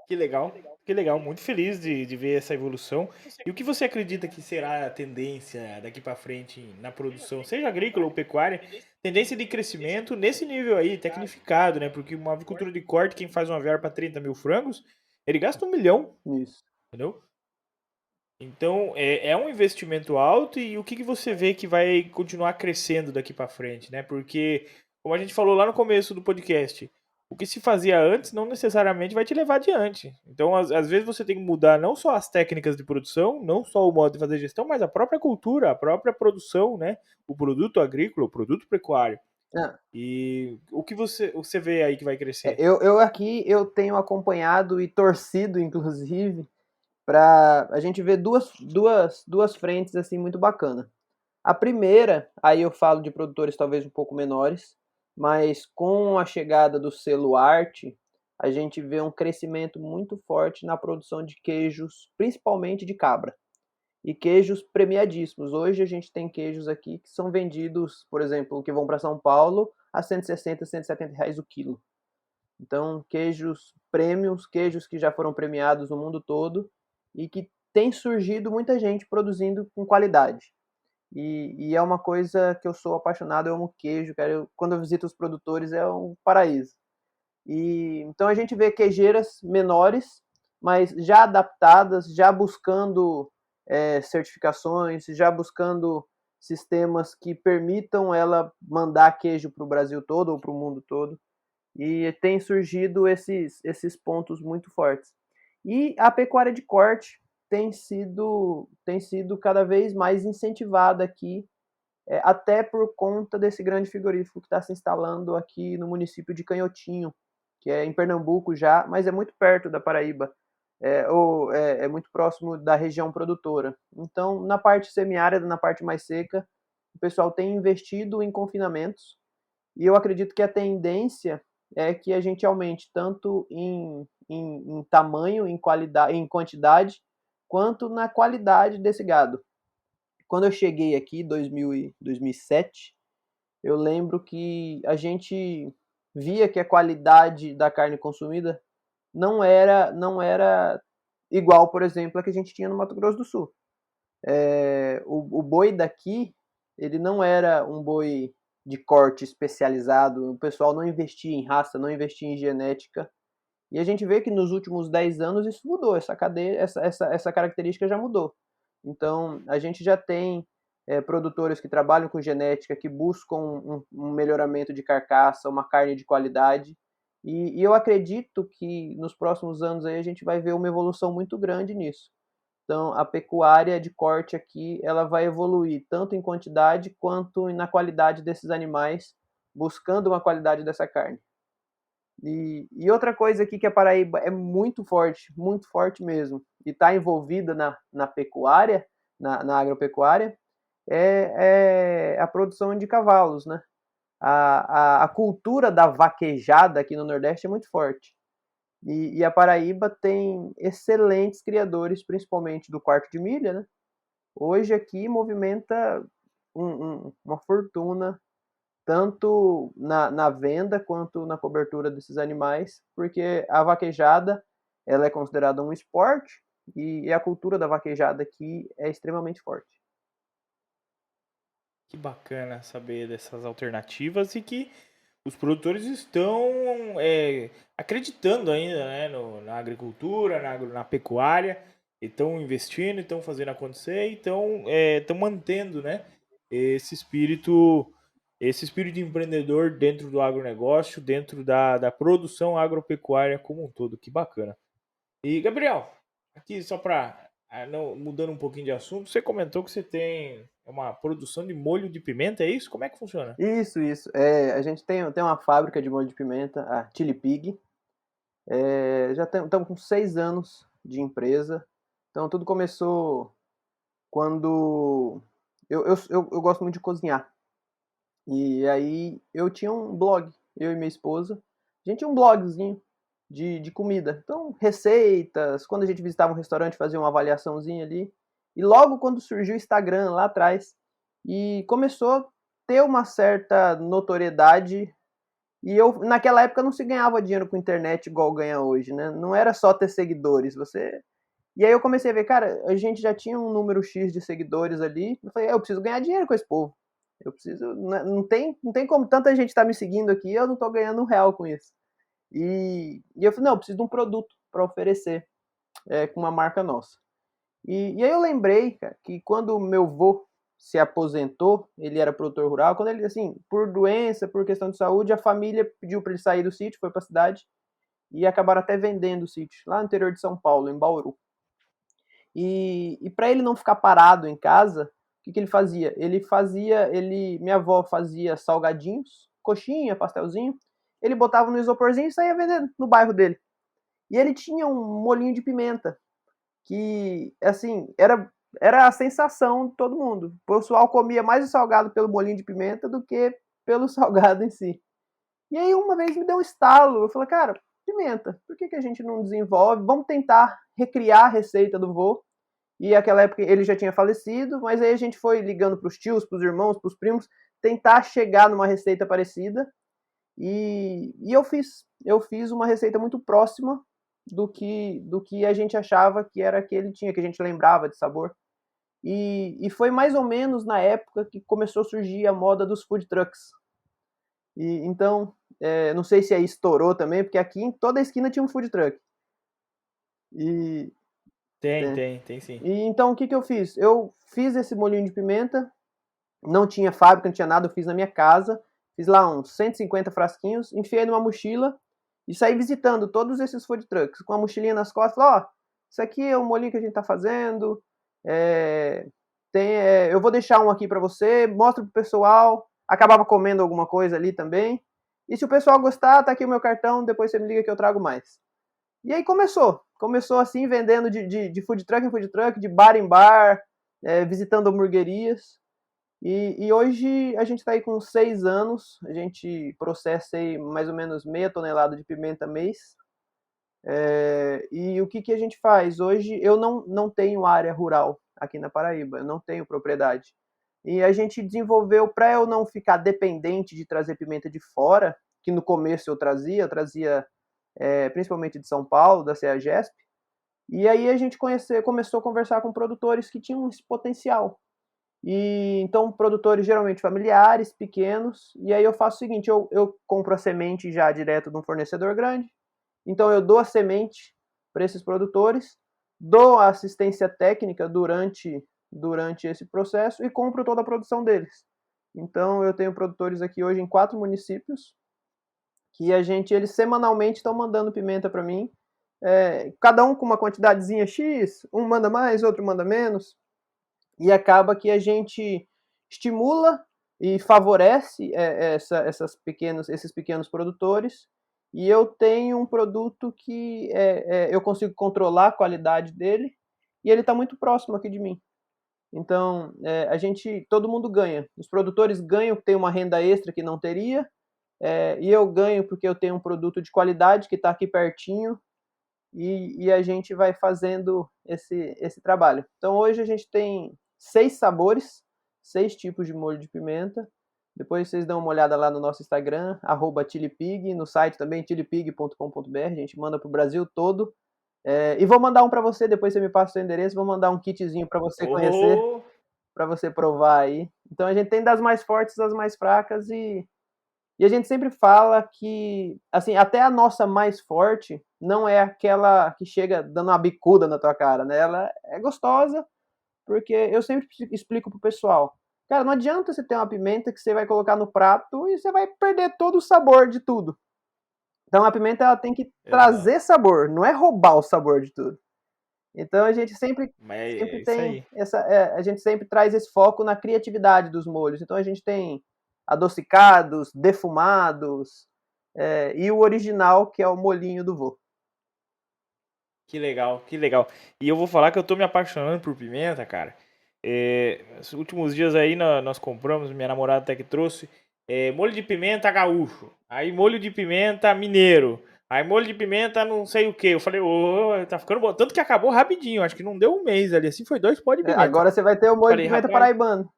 Que legal, que legal. Muito feliz de ver essa evolução. E o que você acredita que será a tendência daqui para frente na produção, seja agrícola ou pecuária, tendência de crescimento nesse nível aí, tecnificado, né? Porque uma avicultura de corte, quem faz uma aviária para 30 mil frangos, ele gasta 1 milhão, Isso. entendeu? Então é um investimento alto e o que você vê que vai continuar crescendo daqui para frente, né? Porque, como a gente falou lá no começo do podcast, o que se fazia antes não necessariamente vai te levar adiante. Então, às vezes, você tem que mudar não só as técnicas de produção, não só o modo de fazer gestão, mas a própria cultura, a própria produção, né? O produto agrícola, o produto pecuário. Ah, E o que você vê aí que vai crescer? eu aqui eu tenho acompanhado e torcido, inclusive, para a gente ver duas frentes assim muito bacanas. A primeira, aí eu falo de produtores talvez um pouco menores, mas com a chegada do selo Arte, a gente vê um crescimento muito forte na produção de queijos, principalmente de cabra, e queijos premiadíssimos. Hoje a gente tem queijos aqui que são vendidos, por exemplo, que vão para São Paulo a 160, R$ 170 o quilo. Então, queijos prêmios, queijos que já foram premiados no mundo todo e que tem surgido muita gente produzindo com qualidade. E é uma coisa que eu sou apaixonado, eu amo queijo, cara. Quando eu visito os produtores é um paraíso. Então a gente vê queijeiras menores, mas já adaptadas, já buscando certificações, já buscando sistemas que permitam ela mandar queijo para o Brasil todo ou para o mundo todo. E tem surgido esses pontos muito fortes. E a pecuária de corte tem sido cada vez mais incentivada aqui, até por conta desse grande frigorífico que está se instalando aqui no município de Canhotinho, que é em Pernambuco já, mas é muito perto da Paraíba, é muito próximo da região produtora. Então, na parte semiárida, na parte mais seca, o pessoal tem investido em confinamentos, e eu acredito que a tendência é que a gente aumente tanto em tamanho, em qualidade, em quantidade, quanto na qualidade desse gado. Quando eu cheguei aqui, em 2007, eu lembro que a gente via que a qualidade da carne consumida não era igual, por exemplo, a que a gente tinha no Mato Grosso do Sul. O boi daqui, ele não era um boi de corte especializado, o pessoal não investia em raça, não investia em genética. E a gente vê que nos últimos 10 anos isso mudou, essa cadeia, essa característica já mudou. Então, a gente já tem produtores que trabalham com genética, que buscam um melhoramento de carcaça, uma carne de qualidade. E eu acredito que nos próximos anos aí a gente vai ver uma evolução muito grande nisso. Então, a pecuária de corte aqui, ela vai evoluir tanto em quantidade quanto na qualidade desses animais, buscando uma qualidade dessa carne. E outra coisa aqui que a Paraíba é muito forte mesmo, e está envolvida na pecuária, na agropecuária, é a produção de cavalos, né? A cultura da vaquejada aqui no Nordeste é muito forte. E a Paraíba tem excelentes criadores, principalmente do quarto de milha, né? Hoje aqui movimenta uma fortuna, tanto na venda quanto na cobertura desses animais, porque a vaquejada ela é considerada um esporte e a cultura da vaquejada aqui é extremamente forte. Que bacana saber dessas alternativas e que os produtores estão acreditando ainda, né, na agricultura, na pecuária, estão investindo, estão fazendo acontecer, estão mantendo, né, esse espírito, esse espírito de empreendedor dentro do agronegócio, dentro da produção agropecuária como um todo. Que bacana. E, Gabriel, aqui só para mudando um pouquinho de assunto, você comentou que você tem uma produção de molho de pimenta, é isso? Como é que funciona? Isso. A gente tem uma fábrica de molho de pimenta, a Chili Pig. Já estamos com 6 anos de empresa. Então tudo começou quando eu gosto muito de cozinhar. E aí eu tinha um blog, eu e minha esposa. A gente tinha um blogzinho de comida. Então, receitas, quando a gente visitava um restaurante, fazia uma avaliaçãozinha ali. E logo quando surgiu o Instagram lá atrás, e começou a ter uma certa notoriedade. E eu, naquela época, não se ganhava dinheiro com internet igual ganha hoje, né? Não era só ter seguidores, você. E aí eu comecei a ver, cara, a gente já tinha um número X de seguidores ali. Eu falei, eu preciso ganhar dinheiro com esse povo. Eu preciso. Não tem como tanta gente tá me seguindo aqui, eu não tô ganhando R$ 1 com isso. E eu falei, não, eu preciso de um produto para oferecer com uma marca nossa. E aí eu lembrei, cara, que quando o meu vô se aposentou, ele era produtor rural, quando ele, assim, por doença, por questão de saúde, a família pediu para ele sair do sítio, foi para a cidade, e acabaram até vendendo o sítio, lá no interior de São Paulo, em Bauru. E para ele não ficar parado em casa, o que ele fazia? Minha avó fazia salgadinhos, coxinha, pastelzinho, ele botava no isoporzinho e saía vendendo no bairro dele. E ele tinha um molinho de pimenta, que, assim, era a sensação de todo mundo. O pessoal comia mais o salgado pelo molinho de pimenta do que pelo salgado em si. E aí uma vez me deu um estalo, eu falei, cara, pimenta, por que a gente não desenvolve? Vamos tentar recriar a receita do vô. E naquela época ele já tinha falecido, mas aí a gente foi ligando para os tios, para os irmãos, para os primos, tentar chegar numa receita parecida. E eu fiz uma receita muito próxima do que a gente achava que era que ele tinha, que a gente lembrava de sabor. E foi mais ou menos na época que começou a surgir a moda dos food trucks. E então, não sei se aí estourou também, porque aqui em toda a esquina tinha um food truck. E, Tem, é, tem, tem sim. e então o que eu fiz? Eu fiz esse molhinho de pimenta, não tinha fábrica, não tinha nada, eu fiz na minha casa, fiz lá uns 150 frasquinhos, enfiei numa mochila e saí visitando todos esses food trucks, com a mochilinha nas costas, ó, isso aqui é o molhinho que a gente tá fazendo, é, eu vou deixar um aqui para você, mostra pro pessoal, acabava comendo alguma coisa ali também, e se o pessoal gostar, tá aqui o meu cartão, depois você me liga que eu trago mais. E aí começou assim, vendendo de food truck em food truck, de bar em bar, visitando hamburguerias, e hoje a gente está aí com 6 anos, a gente processa aí mais ou menos meia tonelada de pimenta mês. E o que a gente faz? Hoje eu não tenho área rural aqui na Paraíba, eu não tenho propriedade. E a gente desenvolveu, para eu não ficar dependente de trazer pimenta de fora, que no começo eu trazia principalmente de São Paulo, da CEAGESP, e aí a gente começou a conversar com produtores que tinham esse potencial. E então produtores geralmente familiares, pequenos, e aí eu faço o seguinte, eu compro a semente já direto de um fornecedor grande, então eu dou a semente para esses produtores, dou a assistência técnica durante durante esse processo e compro toda a produção deles. Então eu tenho produtores aqui hoje em 4 municípios que eles semanalmente estão mandando pimenta para mim, cada um com uma quantidadezinha X, um manda mais, outro manda menos, e acaba que a gente estimula e favorece esses pequenos produtores, e eu tenho um produto que eu consigo controlar a qualidade dele, e ele está muito próximo aqui de mim. Então, todo mundo ganha. Os produtores ganham, tem uma renda extra que não teria, e eu ganho porque eu tenho um produto de qualidade que está aqui pertinho, e a gente vai fazendo esse trabalho. Então, hoje a gente tem 6 sabores, 6 tipos de molho de pimenta. Depois vocês dão uma olhada lá no nosso Instagram, @chilipig, no site também, chilipig.com.br, a gente manda para o Brasil todo. E vou mandar um para você, depois você me passa o seu endereço, vou mandar um kitzinho para você conhecer, Oh, para você provar aí. Então a gente tem das mais fortes às mais fracas, e a gente sempre fala que, assim, até a nossa mais forte não é aquela que chega dando uma bicuda na tua cara, né? Ela é gostosa, porque eu sempre explico pro pessoal, cara, não adianta você ter uma pimenta que você vai colocar no prato e você vai perder todo o sabor de tudo. Então a pimenta ela tem que exato. trazer sabor, não é roubar o sabor de tudo. Então a gente Mas sempre é isso tem aí. a gente sempre traz esse foco na criatividade dos molhos. Então a gente tem adocicados, defumados, e o original que é o molhinho do vô. Que legal, que legal. E eu vou falar que eu tô me apaixonando por pimenta, cara. Nos últimos dias aí nós compramos, minha namorada até que trouxe, molho de pimenta gaúcho, aí molho de pimenta mineiro, aí molho de pimenta não sei o que. Eu falei, ô, tá ficando bom. Tanto que acabou rapidinho, acho que não deu um mês ali, assim, foi 2 pó de pimenta. Agora você vai ter o molho de Falei, pimenta rapaz, paraibano.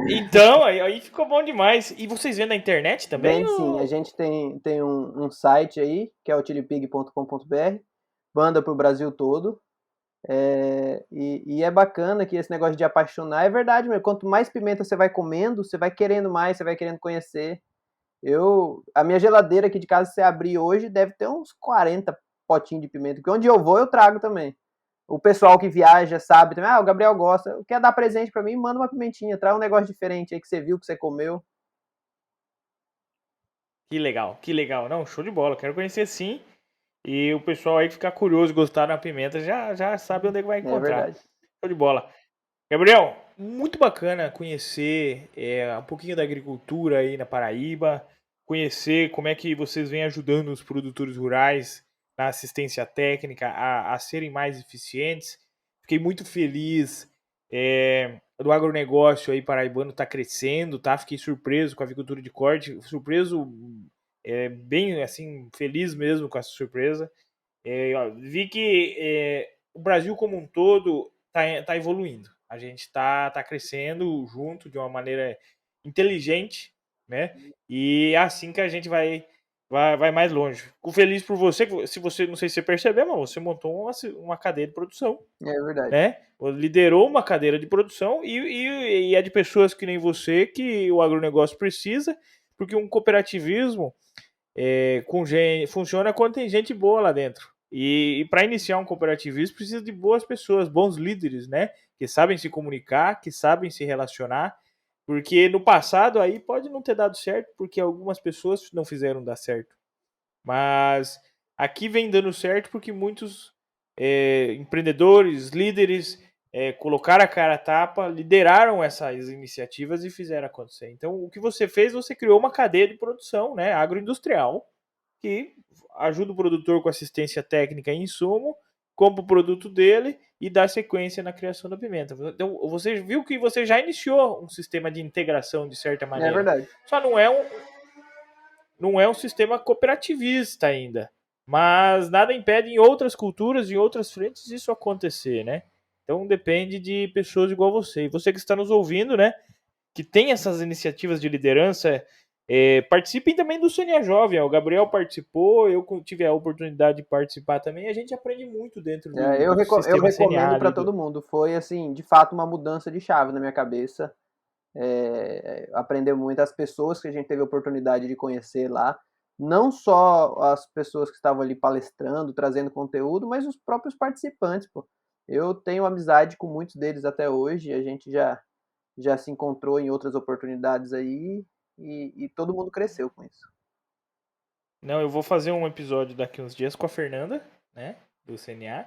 então, aí ficou bom demais. E vocês vendem na internet também? Vende sim, a Ou... gente tem um site aí, que é o chilipig.com.br, banda pro Brasil todo. E é bacana que esse negócio de apaixonar é verdade mesmo. Quanto mais pimenta você vai comendo, você vai querendo mais, você vai querendo conhecer. A minha geladeira aqui de casa, se você abrir hoje, deve ter uns 40 potinhos de pimenta, porque onde eu vou, eu trago também. O pessoal que viaja sabe também, o Gabriel gosta, quer dar presente pra mim, manda uma pimentinha, traz um negócio diferente aí que você viu, que você comeu. Que legal, que legal. Não, show de bola, quero conhecer sim. E o pessoal aí que ficar curioso, gostar da pimenta, já sabe onde é que vai É encontrar. verdade. Show de bola. Gabriel, muito bacana conhecer um pouquinho da agricultura aí na Paraíba, conhecer como é que vocês vêm ajudando os produtores rurais na assistência técnica a serem mais eficientes. Fiquei muito feliz do agronegócio aí paraibano tá crescendo, tá? Fiquei surpreso com a avicultura de corte, surpreso, bem assim, feliz mesmo com essa surpresa. Vi que o Brasil como um todo está evoluindo. A gente está crescendo junto de uma maneira inteligente, né? E é assim que a gente vai mais longe. Fico feliz por você, se você, não sei se você percebeu, mas você montou uma cadeia de produção, É verdade. né? Liderou uma cadeira de produção e é de pessoas que nem você que o agronegócio precisa, porque um cooperativismo funciona quando tem gente boa lá dentro. E para iniciar um cooperativismo precisa de boas pessoas, bons líderes, né? Que sabem se comunicar, que sabem se relacionar. Porque no passado aí pode não ter dado certo, porque algumas pessoas não fizeram dar certo. Mas aqui vem dando certo porque muitos empreendedores, líderes, colocaram a cara a tapa, lideraram essas iniciativas e fizeram acontecer. Então, o que você fez, você criou uma cadeia de produção, né, agroindustrial, que ajuda o produtor com assistência técnica e insumo, compra o produto dele e dá sequência na criação da pimenta. Então, você viu que você já iniciou um sistema de integração de certa É maneira. verdade. Só não é um sistema cooperativista ainda. Mas nada impede em outras culturas, em outras frentes, isso acontecer, né? Então depende de pessoas igual você. E você que está nos ouvindo, né? Que tem essas iniciativas de liderança, participem também do CNA Jovem. O Gabriel participou, eu tive a oportunidade de participar também. A gente aprende muito dentro do Eu sistema CNA recomendo para ali. todo mundo. Foi, assim, de fato, uma mudança de chave na minha cabeça. Aprender muito as pessoas que a gente teve a oportunidade de conhecer lá, não só as pessoas que estavam ali palestrando, trazendo conteúdo, mas os próprios participantes, pô. Eu tenho amizade com muitos deles até hoje, a gente já se encontrou em outras oportunidades aí e todo mundo cresceu com isso. Não, eu vou fazer um episódio daqui uns dias com a Fernanda, né? Do CNA.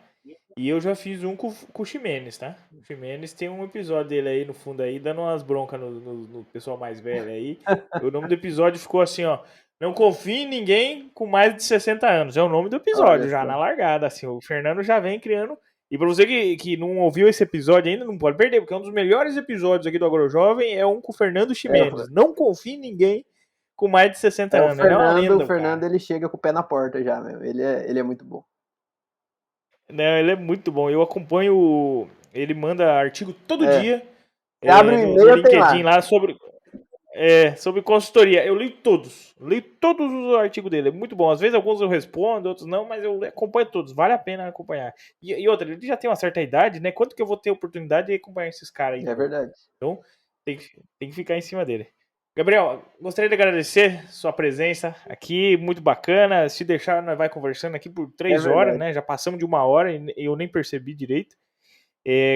E eu já fiz um com o Ximenes, tá? O Ximenes tem um episódio dele aí no fundo aí, dando umas broncas no pessoal mais velho aí. O nome do episódio ficou assim, ó. Não confie em ninguém com mais de 60 anos. É o nome do Olha episódio, já só. na largada, assim. O Fernando já vem criando. E pra você que não ouviu esse episódio ainda, não pode perder, porque é um dos melhores episódios aqui do AgroJovem é um com o Fernando É, Ximenes. Não confie em ninguém com mais de 60 é anos. Ele é uma O lenda, o Fernando cara. ele chega com o pé na porta já, meu. Ele é muito bom. Não, ele é muito bom. Eu acompanho. Ele manda artigo todo É, dia você abre o no e-mail, tem LinkedIn lá. lá sobre consultoria. Eu li todos. Li todos os artigos dele. É muito bom. Às vezes alguns eu respondo, outros não, mas eu acompanho todos. Vale a pena acompanhar. E outra, ele já tem uma certa idade, né? Quanto que eu vou ter oportunidade de acompanhar esses caras aí de É novo? verdade. Então, tem que ficar em cima dele. Gabriel, gostaria de agradecer sua presença aqui, muito bacana. Se deixar, nós vai conversando aqui por É 3 horas, verdade. né? Já passamos de 1 hora e eu nem percebi direito.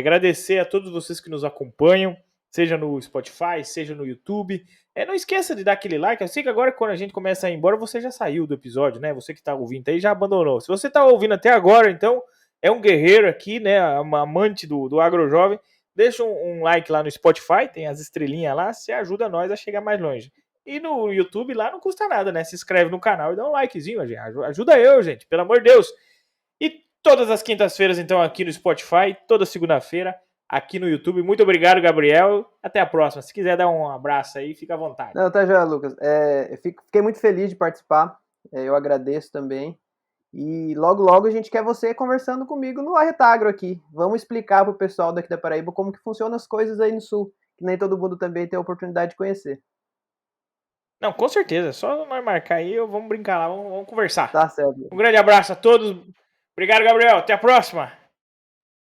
Agradecer a todos vocês que nos acompanham, seja no Spotify, seja no YouTube. Não esqueça de dar aquele like. Eu sei que agora, quando a gente começa a ir embora, você já saiu do episódio, né? Você que está ouvindo aí já abandonou. Se você está ouvindo até agora, então é um guerreiro aqui, né? Uma amante do AgroJovem. Deixa um like lá no Spotify, tem as estrelinhas lá, você ajuda nós a chegar mais longe. E no YouTube lá não custa nada, né? Se inscreve no canal e dá um likezinho, gente. Ajuda eu, gente, pelo amor de Deus. E todas as quintas-feiras, então, aqui no Spotify, toda segunda-feira, aqui no YouTube. Muito obrigado, Gabriel. Até a próxima. Se quiser dar um abraço aí, fica à vontade. Não, tá já, Lucas. Fiquei muito feliz de participar. Eu agradeço também. E logo, logo a gente quer você conversando comigo no Arretagro aqui. Vamos explicar pro pessoal daqui da Paraíba como que funcionam as coisas aí no Sul, que nem todo mundo também tem a oportunidade de conhecer. Não, com certeza. Só nós marcar aí, vamos brincar lá, vamos conversar. Tá certo. Um grande abraço a todos. Obrigado, Gabriel. Até a próxima.